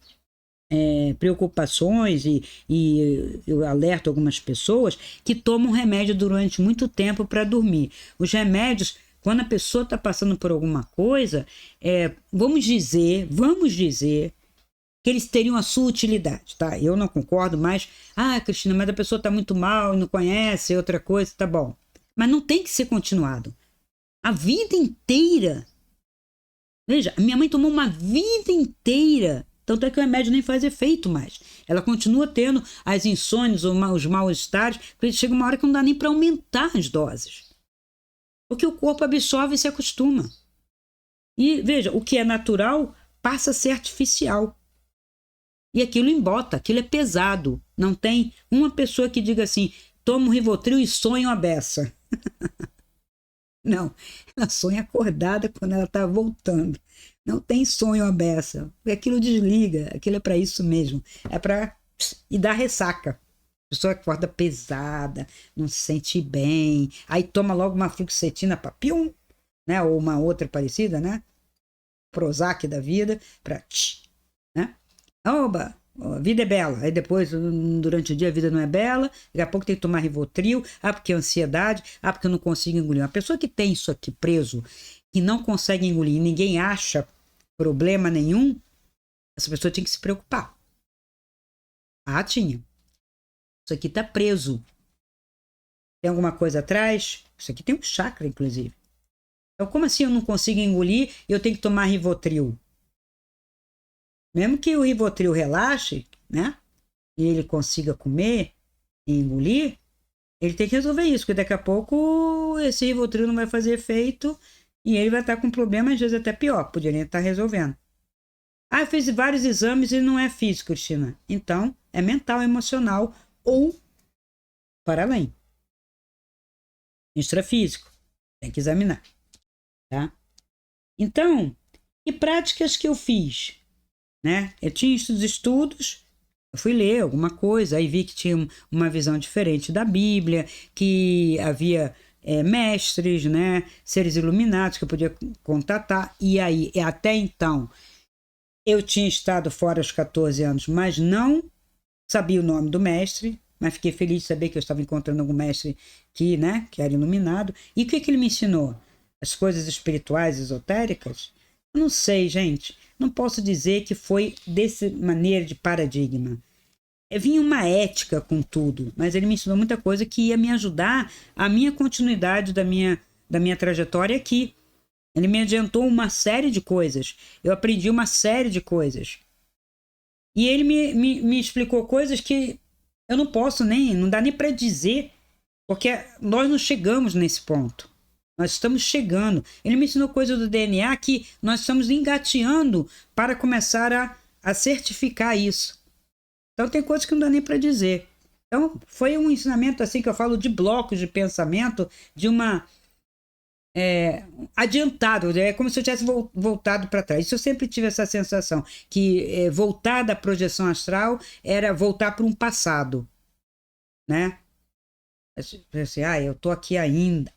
preocupações e eu alerto algumas pessoas que tomam remédio durante muito tempo para dormir. Os remédios, quando a pessoa está passando por alguma coisa, vamos dizer que eles teriam a sua utilidade, tá? Eu não concordo, mas, Cristina, mas a pessoa está muito mal, não conhece, outra coisa, tá bom. Mas não tem que ser continuado. A vida inteira. Veja, minha mãe tomou uma vida inteira, tanto é que o remédio nem faz efeito mais. Ela continua tendo as insônias, os mal-estares, porque chega uma hora que não dá nem para aumentar as doses. Porque o corpo absorve e se acostuma. E, veja, o que é natural passa a ser artificial. E aquilo embota, aquilo é pesado. Não tem uma pessoa que diga assim, toma um Rivotril e sonha a beça. Não, ela sonha acordada quando ela está voltando. Não tem sonho a beça. Aquilo desliga, aquilo é para isso mesmo. É para ir dar ressaca. A pessoa acorda pesada, não se sente bem, aí toma logo uma fluoxetina para pium, né? Ou uma outra parecida, né? Prozac da vida, para né? Oba, a vida é bela. Aí depois, durante o dia, a vida não é bela. Daqui a pouco tem que tomar Rivotril. Ah, porque é ansiedade. Ah, porque eu não consigo engolir. Uma pessoa que tem isso aqui preso, que não consegue engolir e ninguém acha problema nenhum, essa pessoa tinha que se preocupar. Ah, tinha. Isso aqui tá preso. Tem alguma coisa atrás? Isso aqui tem um chakra, inclusive. Então, como assim eu não consigo engolir e eu tenho que tomar Rivotril? Mesmo que o Rivotril relaxe, né? E ele consiga comer e engolir, ele tem que resolver isso, porque daqui a pouco esse Rivotril não vai fazer efeito e ele vai estar com problema, às vezes até pior, poderia estar resolvendo. Ah, eu fiz vários exames e não é físico, Cristina. Então, é mental, emocional ou para além. Extrafísico. Tem que examinar, tá? Então, e práticas que eu fiz, né? Eu tinha os estudos, eu fui ler alguma coisa, aí vi que tinha uma visão diferente da Bíblia, que havia mestres, né? Seres iluminados que eu podia contatar, e aí, até então, eu tinha estado fora aos 14 anos, mas não sabia o nome do mestre, mas fiquei feliz de saber que eu estava encontrando algum mestre que, né, que era iluminado. E o que ele me ensinou? As coisas espirituais, esotéricas? Eu não sei, gente. Não posso dizer que foi dessa maneira de paradigma. Vinha uma ética com tudo, mas ele me ensinou muita coisa que ia me ajudar a minha continuidade da minha trajetória aqui. Ele me adiantou uma série de coisas. Eu aprendi uma série de coisas. E ele me explicou coisas que eu não posso nem, não dá nem para dizer, porque nós não chegamos nesse ponto. Nós estamos chegando. Ele me ensinou coisa do DNA que nós estamos engateando para começar a certificar isso. Então tem coisas que não dá nem para dizer. Então foi um ensinamento assim que eu falo de blocos de pensamento, de uma adiantado, é como se eu tivesse voltado para trás. Isso eu sempre tive essa sensação, que voltar da projeção astral era voltar para um passado, né? Assim, eu tô aqui ainda,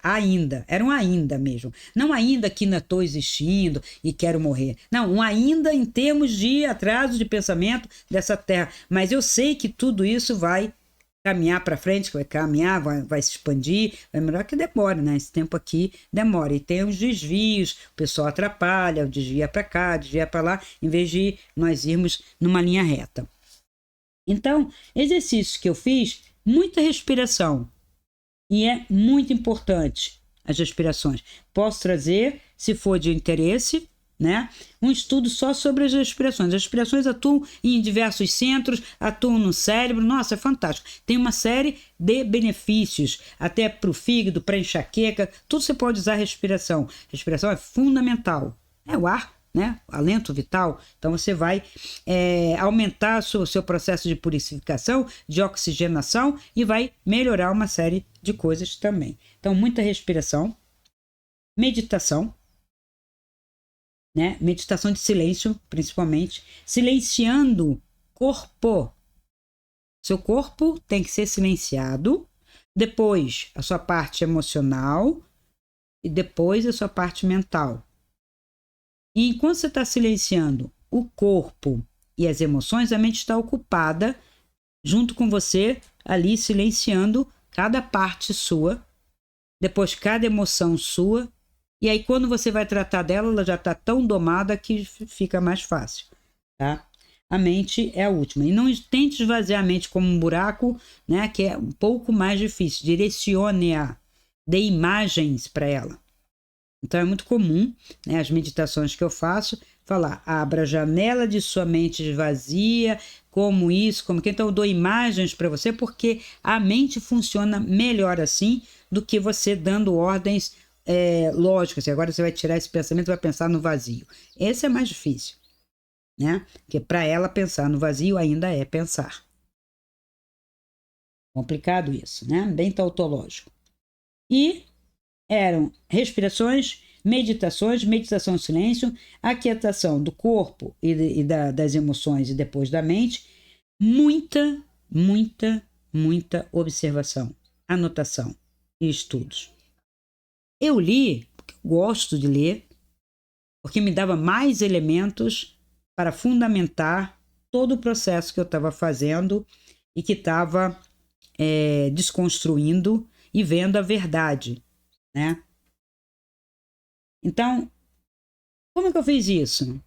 era um ainda mesmo. Não ainda que ainda estou existindo e quero morrer. Não, um ainda em termos de atraso de pensamento dessa terra. Mas eu sei que tudo isso vai caminhar para frente, que vai caminhar, vai se expandir, é melhor que demore, né? Esse tempo aqui demora. E tem os desvios, o pessoal atrapalha, desvia para cá, desvia para lá, em vez de nós irmos numa linha reta. Então, exercícios que eu fiz, muita respiração. E é muito importante as respirações. Posso trazer, se for de interesse, né? Um estudo só sobre as respirações. As respirações atuam em diversos centros, atuam no cérebro. Nossa, é fantástico. Tem uma série de benefícios, até para o fígado, para enxaqueca. Tudo você pode usar a respiração. Respiração é fundamental. É o ar, né? O alento vital. Então você vai aumentar o seu processo de purificação, de oxigenação e vai melhorar uma série de coisas também. Então, muita respiração, meditação, né? Meditação de silêncio, principalmente, silenciando corpo. Seu corpo tem que ser silenciado, depois a sua parte emocional e depois a sua parte mental. E enquanto você está silenciando o corpo e as emoções, a mente está ocupada junto com você ali silenciando cada parte sua, depois cada emoção sua. E aí, quando você vai tratar dela, ela já está tão domada que fica mais fácil, tá? A mente é a última. E não tente esvaziar a mente como um buraco, né? Que é um pouco mais difícil. Direcione-a. Dê imagens para ela. Então, é muito comum, né? As meditações que eu faço, falar, abra a janela de sua mente esvazia, como isso, como que. Então, eu dou imagens para você, porque a mente funciona melhor assim do que você dando ordens lógicas. Agora você vai tirar esse pensamento e vai pensar no vazio. Esse é mais difícil, né? Porque para ela pensar no vazio ainda é pensar. Complicado isso, né? Bem tautológico. E eram respirações, meditações, meditação em silêncio, aquietação do corpo das emoções e depois da mente, muita observação, anotação e estudos. Eu li, porque eu gosto de ler, porque me dava mais elementos para fundamentar todo o processo que eu estava fazendo e que estava desconstruindo e vendo a verdade, né? Então, como é que eu fiz isso?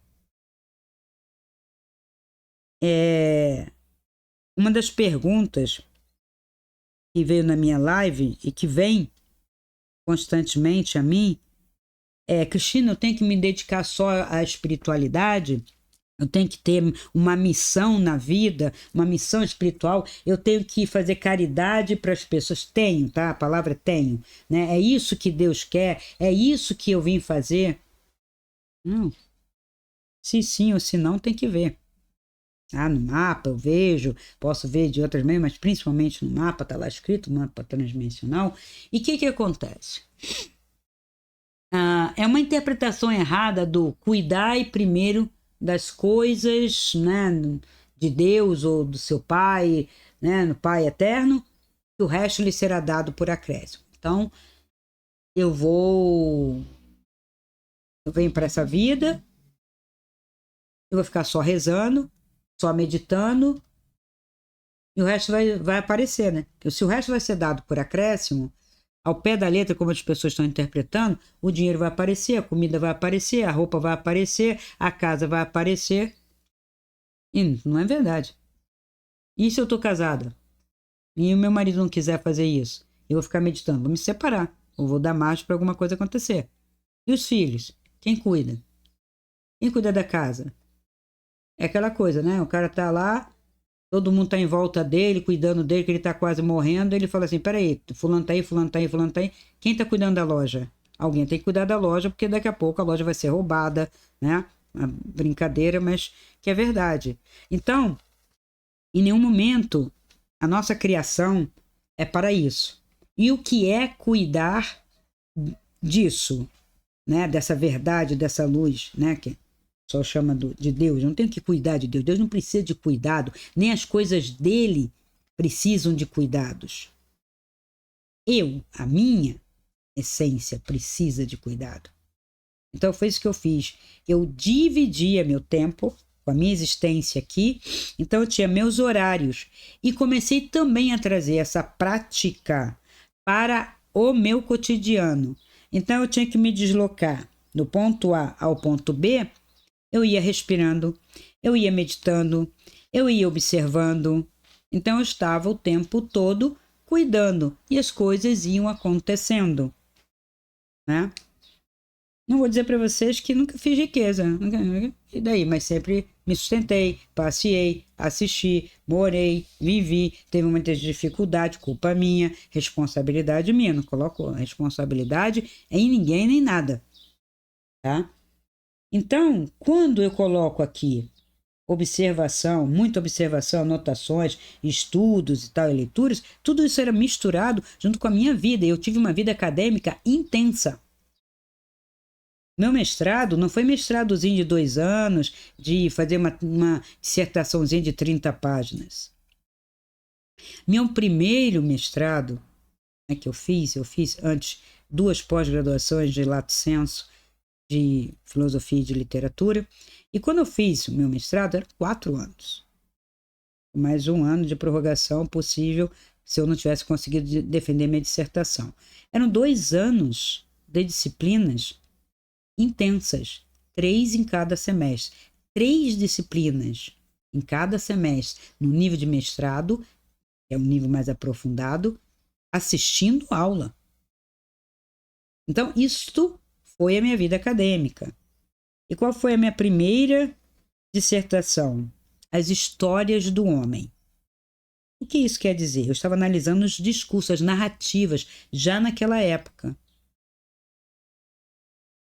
Uma das perguntas que veio na minha live e que vem constantemente a mim Cristina, eu tenho que me dedicar só à espiritualidade? Eu tenho que ter uma missão na vida, uma missão espiritual. Eu tenho que fazer caridade para as pessoas. Tenho, tá? A palavra tenho, né? É isso que Deus quer, é isso que eu vim fazer. Não. Se sim ou se não, tem que ver. No mapa eu vejo, posso ver de outras maneiras, mas principalmente no mapa, está lá escrito, mapa transdimensional. E o que acontece? É uma interpretação errada do cuidar primeiro das coisas, né, de Deus ou do seu Pai, né, no Pai eterno, que o resto lhe será dado por acréscimo. Então, eu venho para essa vida, eu vou ficar só rezando, só meditando, e o resto vai aparecer, né? Porque se o resto vai ser dado por acréscimo, ao pé da letra, como as pessoas estão interpretando, o dinheiro vai aparecer, a comida vai aparecer, a roupa vai aparecer, a casa vai aparecer. E não é verdade. E se eu estou casada? E o meu marido não quiser fazer isso? Eu vou ficar meditando, vou me separar. Ou vou dar margem para alguma coisa acontecer. E os filhos? Quem cuida? Quem cuida da casa? É aquela coisa, né? O cara tá lá, todo mundo tá em volta dele, cuidando dele, que ele tá quase morrendo. Ele fala assim: peraí, fulano tá aí, fulano tá aí, fulano tá aí. Quem tá cuidando da loja? Alguém tem que cuidar da loja, porque daqui a pouco a loja vai ser roubada, né? Uma brincadeira, mas que é verdade. Então, em nenhum momento a nossa criação é para isso. E o que é cuidar disso, né? Dessa verdade, dessa luz, né? Que só chama de Deus. Eu não tenho que cuidar de Deus. Deus não precisa de cuidado, nem as coisas dele precisam de cuidados. A minha essência precisa de cuidado. Então foi isso que eu fiz. Eu dividia meu tempo com a minha existência aqui, então eu tinha meus horários e comecei também a trazer essa prática para o meu cotidiano. Então eu tinha que me deslocar do ponto A ao ponto B, eu ia respirando, eu ia meditando, eu ia observando. Então eu estava o tempo todo cuidando e as coisas iam acontecendo, né? Não vou dizer para vocês que nunca fiz riqueza, e daí? Mas sempre me sustentei, passeei, assisti, morei, vivi, teve muitas dificuldades, culpa minha, responsabilidade minha, não coloco responsabilidade em ninguém nem nada, tá? Então, quando eu coloco aqui observação, muita observação, anotações, estudos e tal, e leituras, tudo isso era misturado junto com a minha vida, e eu tive uma vida acadêmica intensa. Meu mestrado não foi mestradozinho de 2 anos, de fazer uma dissertaçãozinha de 30 páginas. Meu primeiro mestrado, né, que eu fiz antes 2 pós-graduações de lato sensu, de filosofia e de literatura. E quando eu fiz o meu mestrado, eram 4 anos. Mais 1 ano de prorrogação possível se eu não tivesse conseguido defender minha dissertação. Eram 2 anos de disciplinas intensas, 3 em cada semestre. 3 disciplinas em cada semestre, no nível de mestrado, que é um nível mais aprofundado, assistindo aula. Então, isto foi a minha vida acadêmica. E qual foi a minha primeira dissertação? As histórias do homem. O que isso quer dizer? Eu estava analisando os discursos, as narrativas, já naquela época.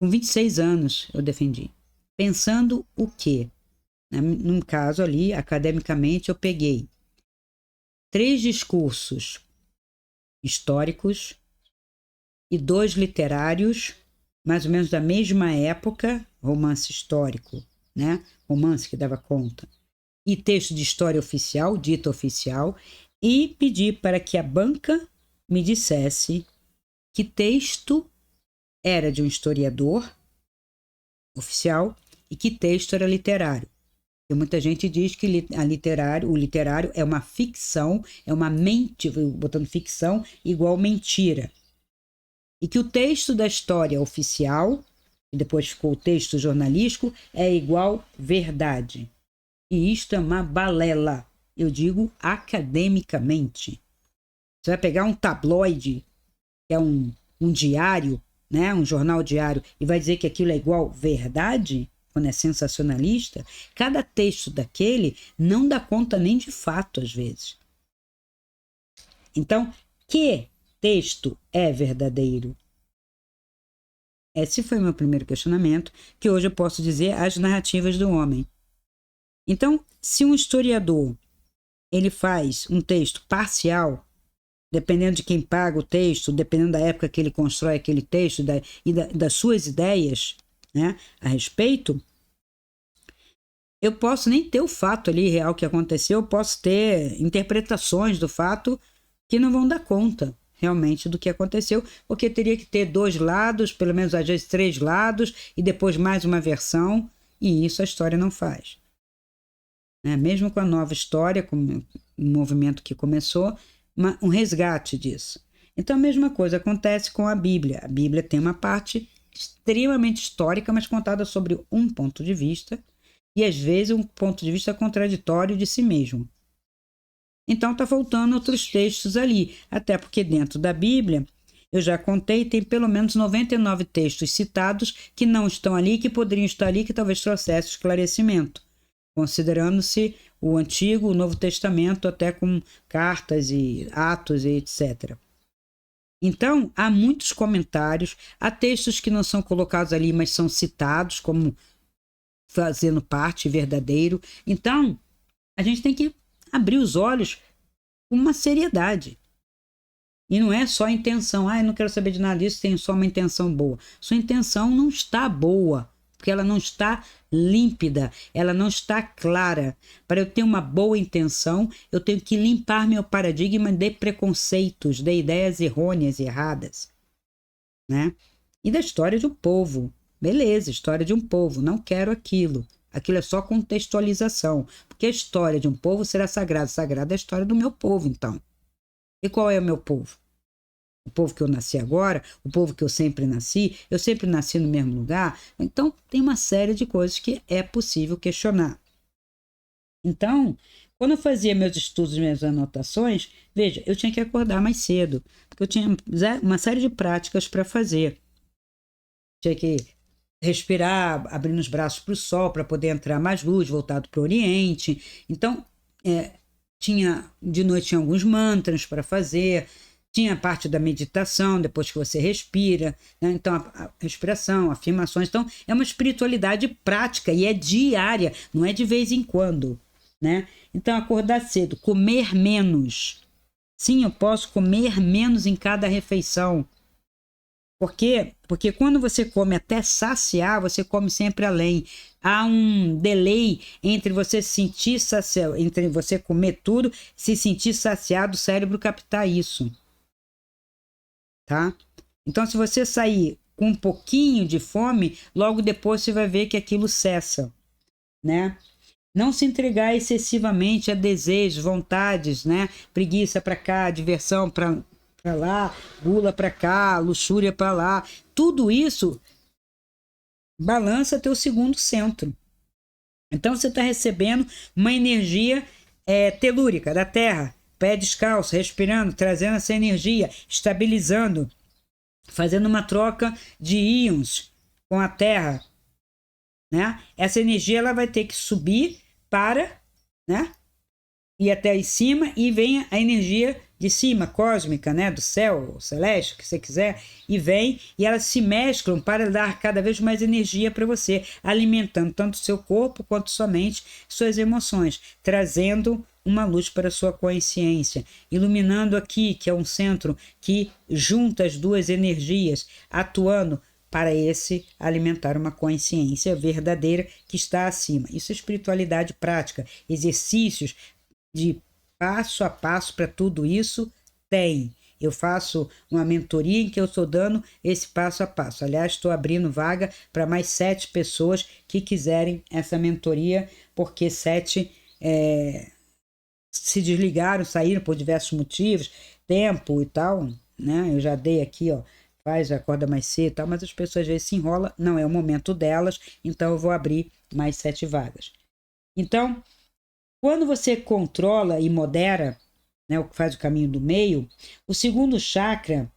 Com 26 anos eu defendi. Pensando o quê? Num caso ali, academicamente, eu peguei 3 discursos históricos e 2 literários, mais ou menos da mesma época, romance histórico, né? Romance que dava conta. E texto de história oficial, dita oficial, e pedi para que a banca me dissesse que texto era de um historiador oficial e que texto era literário. E muita gente diz que o literário é uma ficção, é uma botando ficção igual mentira. E que o texto da história oficial, e depois ficou o texto jornalístico, é igual verdade. E isto é uma balela, eu digo academicamente. Você vai pegar um tabloide, que é um diário, né, um jornal diário, e vai dizer que aquilo é igual verdade, quando é sensacionalista, cada texto daquele não dá conta nem de fato, às vezes. Então, que texto é verdadeiro? Esse foi o meu primeiro questionamento, que hoje eu posso dizer as narrativas do homem. Então, se um historiador ele faz um texto parcial, dependendo de quem paga o texto, dependendo da época que ele constrói aquele texto das suas ideias, né, a respeito, eu posso nem ter o fato ali real que aconteceu, eu posso ter interpretações do fato que não vão dar conta realmente do que aconteceu, porque teria que ter 2 lados, pelo menos às vezes 3 lados, e depois mais uma versão, e isso a história não faz. Mesmo com a nova história, com um movimento que começou, um resgate disso. Então a mesma coisa acontece com a Bíblia. A Bíblia tem uma parte extremamente histórica, mas contada sobre um ponto de vista, e às vezes um ponto de vista contraditório de si mesmo. Então está faltando outros textos ali, até porque dentro da Bíblia, eu já contei, tem pelo menos 99 textos citados que não estão ali, que poderiam estar ali, que talvez trouxesse esclarecimento, considerando-se o Antigo, o Novo Testamento, até com cartas e atos e etc. Então, há muitos comentários, há textos que não são colocados ali, mas são citados como fazendo parte verdadeiro. Então, a gente tem que abrir os olhos com uma seriedade. E não é só a intenção, eu não quero saber de nada disso, tenho só uma intenção boa. Sua intenção não está boa, porque ela não está límpida, ela não está clara. Para eu ter uma boa intenção, eu tenho que limpar meu paradigma de preconceitos, de ideias errôneas e erradas. Né? E da história de um povo. Beleza, história de um povo, não quero aquilo. Aquilo é só contextualização. Porque a história de um povo será sagrada. Sagrada é a história do meu povo, então. E qual é o meu povo? O povo que eu nasci agora, o povo que eu sempre nasci no mesmo lugar. Então, tem uma série de coisas que é possível questionar. Então, quando eu fazia meus estudos, minhas anotações, veja, eu tinha que acordar mais cedo, porque eu tinha uma série de práticas para fazer. Tinha que respirar, abrindo os braços para o sol, para poder entrar mais luz, voltado para o Oriente. Então, de noite tinha alguns mantras para fazer, tinha a parte da meditação, depois que você respira, né? Então a respiração, afirmações. Então é uma espiritualidade prática e é diária, não é de vez em quando, né? Então acordar cedo, comer menos. Sim, eu posso comer menos em cada refeição. Por quê? Porque quando você come até saciar, você come sempre além. Há um delay entre você se sentir saciado, entre você comer tudo, se sentir saciado, o cérebro captar isso. Tá? Então, se você sair com um pouquinho de fome, logo depois você vai ver que aquilo cessa, né? Não se entregar excessivamente a desejos, vontades, né? Preguiça para cá, diversão para lá, gula para cá, luxúria para lá. Tudo isso balança teu segundo centro. Então você está recebendo uma energia telúrica da Terra, pé descalço, respirando, trazendo essa energia, estabilizando, fazendo uma troca de íons com a Terra, né? Essa energia ela vai ter que subir para, né, ir até em cima, e vem a energia de cima, cósmica, né, do céu, celeste, o que você quiser, e vem, e elas se mesclam para dar cada vez mais energia para você, alimentando tanto o seu corpo quanto sua mente, suas emoções, trazendo uma luz para a sua consciência, iluminando aqui, que é um centro que junta as duas energias, atuando para esse alimentar uma consciência verdadeira que está acima. Isso é espiritualidade prática, exercícios de passo a passo para tudo isso tem. Eu faço uma mentoria em que eu estou dando esse passo a passo. Aliás, estou abrindo vaga para mais 7 pessoas que quiserem essa mentoria porque 7 se desligaram, saíram por diversos motivos, tempo e tal, né? Eu já dei aqui, ó, faz, acorda mais cedo e tal, mas as pessoas às vezes se enrolam, não é o momento delas, então eu vou abrir mais 7 vagas. Então, quando você controla e modera, né, o que faz o caminho do meio, o segundo chakra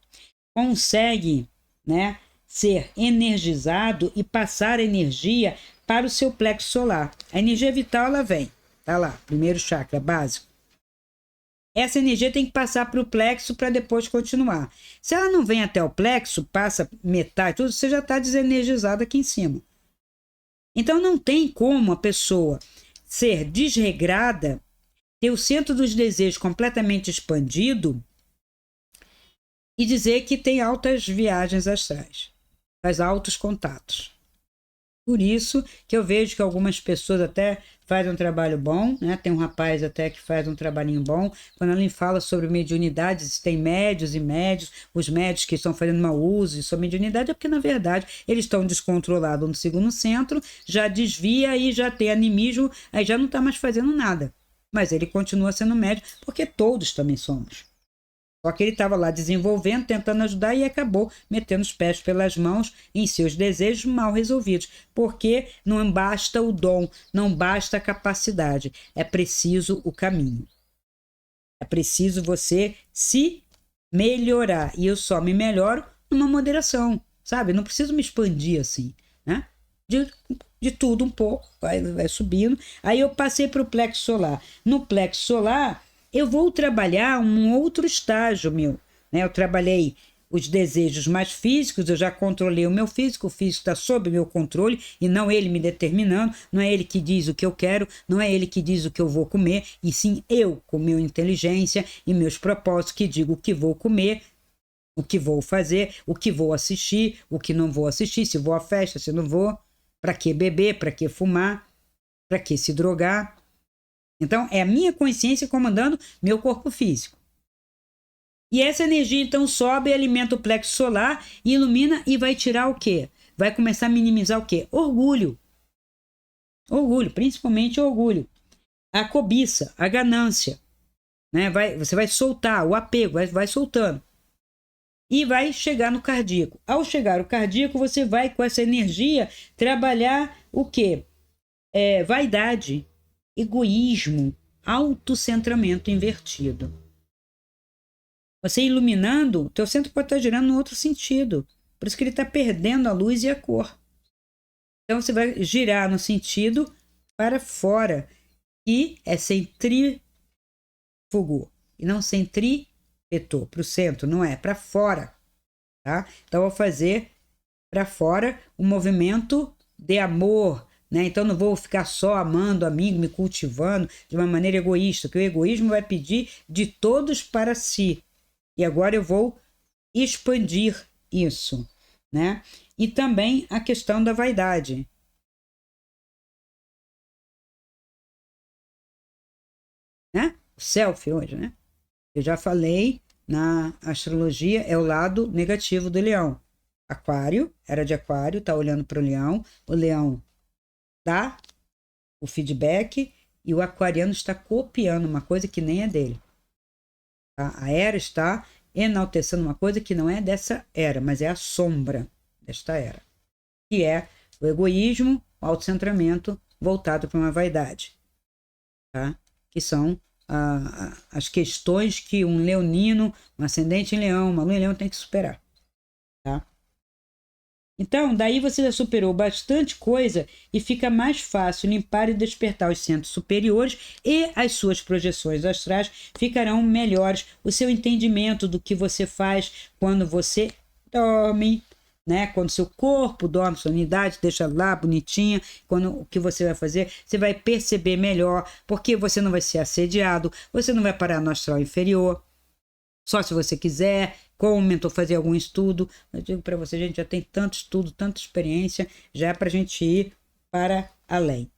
consegue, né, ser energizado e passar energia para o seu plexo solar. A energia vital, ela vem, tá lá, primeiro chakra básico. Essa energia tem que passar para o plexo para depois continuar. Se ela não vem até o plexo, passa metade, tudo, você já está desenergizado aqui em cima. Então não tem como a pessoa ser desregrada, ter o centro dos desejos completamente expandido e dizer que tem altas viagens astrais, faz altos contatos. Por isso que eu vejo que algumas pessoas até fazem um trabalho bom, né? Tem um rapaz até que faz um trabalhinho bom. Quando ele fala sobre mediunidade, tem médios e médios, os médios que estão fazendo mau uso de sua mediunidade é porque, na verdade, eles estão descontrolados no segundo centro, já desvia e já tem animismo, aí já não está mais fazendo nada. Mas ele continua sendo médio, porque todos também somos. Só que ele estava lá desenvolvendo, tentando ajudar e acabou metendo os pés pelas mãos em seus desejos mal resolvidos. Porque não basta o dom, não basta a capacidade, é preciso o caminho. É preciso você se melhorar. E eu só me melhoro numa moderação, sabe? Não preciso me expandir assim, né? De tudo um pouco, vai subindo. Aí eu passei para o plexo solar. No plexo solar, eu vou trabalhar um outro estágio meu, né? Eu trabalhei os desejos mais físicos, eu já controlei o físico está sob meu controle e não ele me determinando, não é ele que diz o que eu quero, não é ele que diz o que eu vou comer, e sim eu, com minha inteligência e meus propósitos, que digo o que vou comer, o que vou fazer, o que vou assistir, o que não vou assistir, se vou à festa, se não vou, para que beber, para que fumar, para que se drogar. Então, é a minha consciência comandando meu corpo físico. E essa energia, então, sobe e alimenta o plexo solar, e ilumina e vai tirar o quê? Vai começar a minimizar o quê? Orgulho. Orgulho, principalmente orgulho. A cobiça, a ganância. Né? Você vai soltar o apego, vai soltando. E vai chegar no cardíaco. Ao chegar no cardíaco, você vai, com essa energia, trabalhar o quê? Vaidade, egoísmo, autocentramento invertido. Você iluminando, o teu centro pode estar girando no outro sentido. Por isso que ele está perdendo a luz e a cor. Então você vai girar no sentido para fora, que é centrífugo, e não centrípeto, para o centro, não é, para fora. Tá? Então eu vou fazer para fora um movimento de amor, né? Então não vou ficar só amando, amigo, me cultivando de uma maneira egoísta, porque o egoísmo vai pedir de todos para si. E agora eu vou expandir isso, né? E também a questão da vaidade. Né? O self hoje, né? Eu já falei, na astrologia é o lado negativo do leão. Aquário, era de aquário, tá olhando para o leão dá o feedback e o aquariano está copiando uma coisa que nem é dele. Tá? A era está enaltecendo uma coisa que não é dessa era, mas é a sombra desta era, que é o egoísmo, o autocentramento voltado para uma vaidade, tá? Que são as questões que um leonino, um ascendente em leão, uma lua em leão tem que superar. Tá? Então, daí você já superou bastante coisa e fica mais fácil limpar e despertar os centros superiores e as suas projeções astrais ficarão melhores. O seu entendimento do que você faz quando você dorme, né? Quando seu corpo dorme, sua unidade deixa lá bonitinha, quando o que você vai fazer, você vai perceber melhor, porque você não vai ser assediado, você não vai parar no astral inferior. Só se você quiser, como mentor, fazer algum estudo. Eu digo para você, gente, já tem tanto estudo, tanta experiência, já é para a gente ir para além.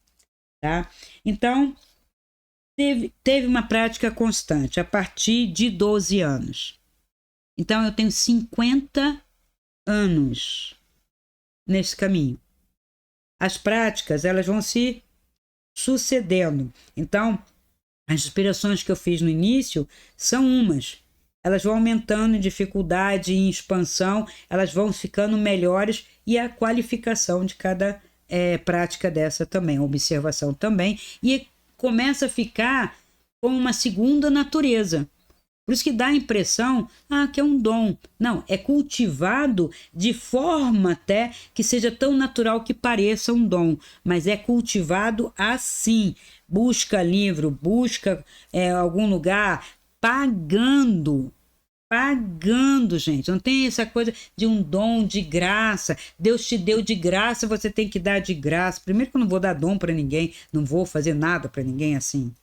Tá? Então, teve uma prática constante a partir de 12 anos. Então, eu tenho 50 anos nesse caminho. As práticas, elas vão se sucedendo. Então, as inspirações que eu fiz no início são umas. Elas vão aumentando em dificuldade e em expansão, elas vão ficando melhores e a qualificação de cada prática dessa também, a observação também, e começa a ficar como uma segunda natureza. Por isso que dá a impressão que é um dom. Não, é cultivado de forma até que seja tão natural que pareça um dom, mas é cultivado assim. Busca livro, busca algum lugar, pagando, gente. Não tem essa coisa de um dom de graça. Deus te deu de graça, você tem que dar de graça. Primeiro que eu não vou dar dom para ninguém, não vou fazer nada para ninguém assim,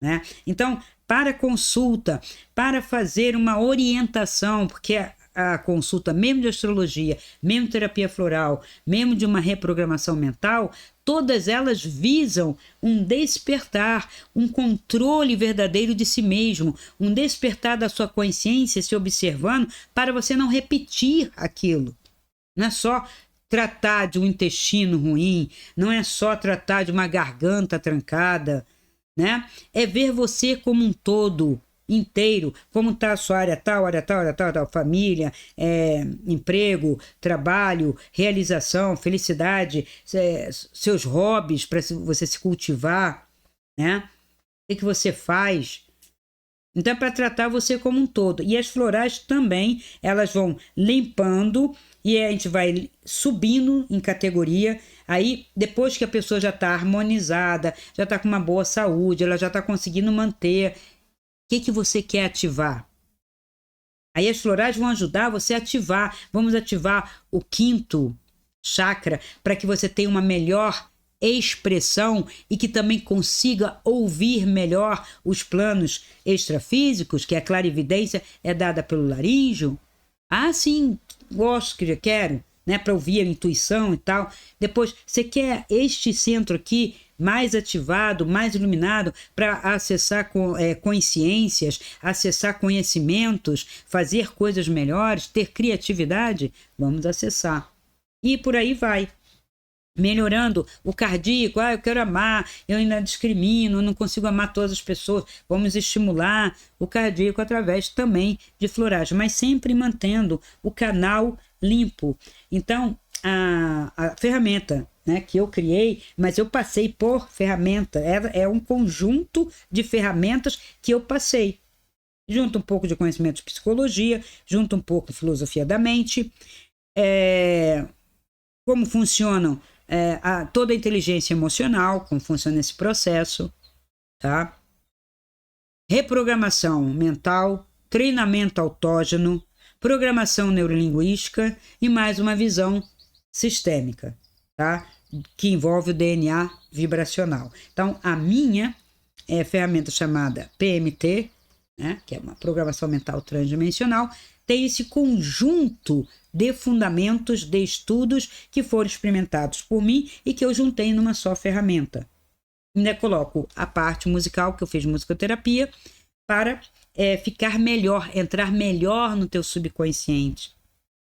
né? Então, para consulta, para fazer uma orientação, porque a consulta, mesmo de astrologia, mesmo terapia floral, mesmo de uma reprogramação mental, todas elas visam um despertar, um controle verdadeiro de si mesmo, um despertar da sua consciência, se observando, para você não repetir aquilo. Não é só tratar de um intestino ruim, não é só tratar de uma garganta trancada, né? É ver você como um todo, inteiro, como está a sua área tal, família, emprego, trabalho, realização, felicidade, seus hobbies para você se cultivar, né? O que você faz? Então é para tratar você como um todo. E as florais também, elas vão limpando e a gente vai subindo em categoria. Aí, depois que a pessoa já está harmonizada, já está com uma boa saúde, ela já está conseguindo manter, o que você quer ativar? Aí as florais vão ajudar você a ativar. Vamos ativar o 5º chakra para que você tenha uma melhor expressão e que também consiga ouvir melhor os planos extrafísicos, que a clarividência é dada pelo laríngeo. Sim, gosto, quero, né, para ouvir a intuição e tal. Depois, você quer este centro aqui mais ativado, mais iluminado, para acessar consciências, acessar conhecimentos, fazer coisas melhores, ter criatividade? Vamos acessar. E por aí vai. Melhorando o cardíaco, eu quero amar, eu ainda discrimino, não consigo amar todas as pessoas. Vamos estimular o cardíaco através também de florais, mas sempre mantendo o canal limpo. Então, a ferramenta, né, que eu criei, mas eu passei por ferramenta, é um conjunto de ferramentas que eu passei. Junto um pouco de conhecimento de psicologia, junto um pouco de filosofia da mente, como funcionam toda a inteligência emocional, como funciona esse processo, tá? Reprogramação mental, treinamento autógeno, programação neurolinguística e mais uma visão sistêmica, tá? Que envolve o DNA vibracional. Então, a minha ferramenta chamada PMT, né, que é uma programação mental transdimensional, tem esse conjunto de fundamentos, de estudos que foram experimentados por mim e que eu juntei numa só ferramenta. Ainda coloco a parte musical, que eu fiz musicoterapia, para ficar melhor, entrar melhor no teu subconsciente.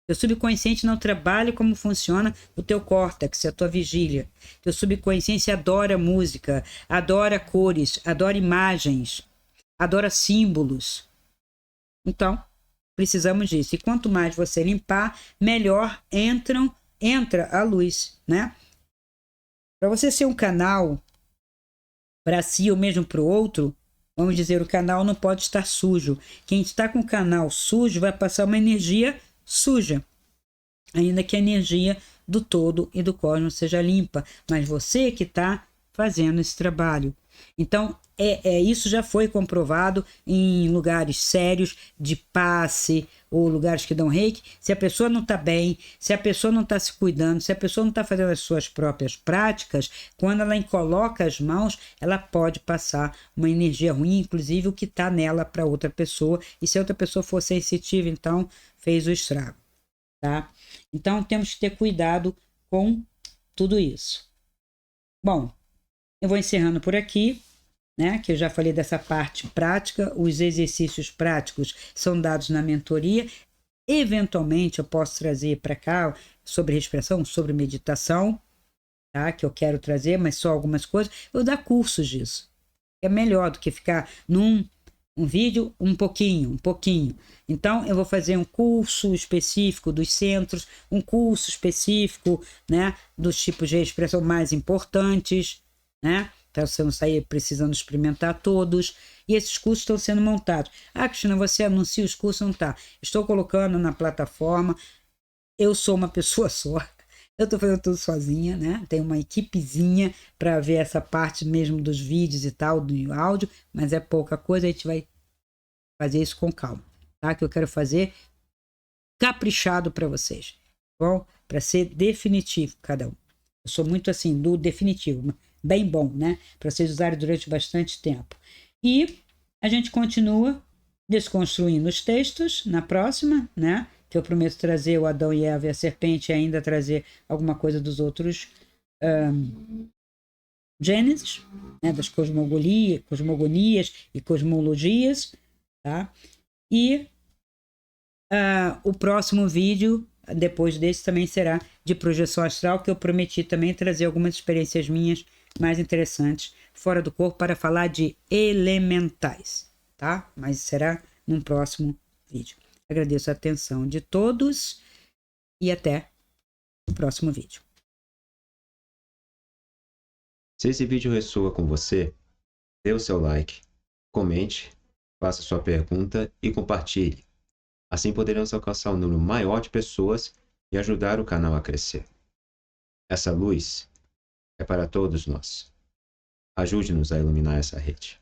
Teu subconsciente não trabalha como funciona o teu córtex, a tua vigília. Teu subconsciente adora música, adora cores, adora imagens, adora símbolos. Então, precisamos disso. E quanto mais você limpar, melhor entra a luz, né? Para você ser um canal para si ou mesmo para o outro, vamos dizer, o canal não pode estar sujo. Quem está com o canal sujo vai passar uma energia suja, ainda que a energia do todo e do cosmos seja limpa, mas você que está fazendo esse trabalho. Então, isso já foi comprovado em lugares sérios de passe ou lugares que dão reiki. Se a pessoa não está bem, se a pessoa não está se cuidando, se a pessoa não está fazendo as suas próprias práticas, quando ela coloca as mãos, ela pode passar uma energia ruim, inclusive o que está nela para outra pessoa. E se a outra pessoa for sensitiva, então fez o estrago, tá? Então, temos que ter cuidado com tudo isso. Bom, eu vou encerrando por aqui, né? Que eu já falei dessa parte prática. Os exercícios práticos são dados na mentoria. Eventualmente eu posso trazer para cá sobre respiração, sobre meditação, tá? Que eu quero trazer, mas só algumas coisas, eu dar cursos disso. É melhor do que ficar num vídeo um pouquinho. Então, eu vou fazer um curso específico dos centros, um curso específico, né, dos tipos de expressão mais importantes, né, para você não sair precisando experimentar todos. E esses cursos estão sendo montados. Ah, Cristina, você anuncia os cursos? Não tá. Estou colocando na plataforma. Eu sou uma pessoa só. Eu estou fazendo tudo sozinha, né? Tem uma equipezinha para ver essa parte mesmo dos vídeos e tal, do áudio, mas é pouca coisa, a gente vai fazer isso com calma, tá? Que eu quero fazer caprichado para vocês, tá bom? Para ser definitivo cada um. Eu sou muito assim, do definitivo, bem bom, né? Para vocês usarem durante bastante tempo. E a gente continua desconstruindo os textos na próxima, né? Que eu prometo trazer o Adão e Eva e a serpente e ainda trazer alguma coisa dos outros Gênesis, né? Das cosmogonias e cosmologias, tá? E o próximo vídeo, depois desse, também será de projeção astral, que eu prometi também trazer algumas experiências minhas mais interessantes fora do corpo para falar de elementais, tá? Mas será num próximo vídeo. Agradeço a atenção de todos e até o próximo vídeo. Se esse vídeo ressoa com você, dê o seu like, comente, faça sua pergunta e compartilhe. Assim poderemos alcançar um número maior de pessoas e ajudar o canal a crescer. Essa luz é para todos nós. Ajude-nos a iluminar essa rede.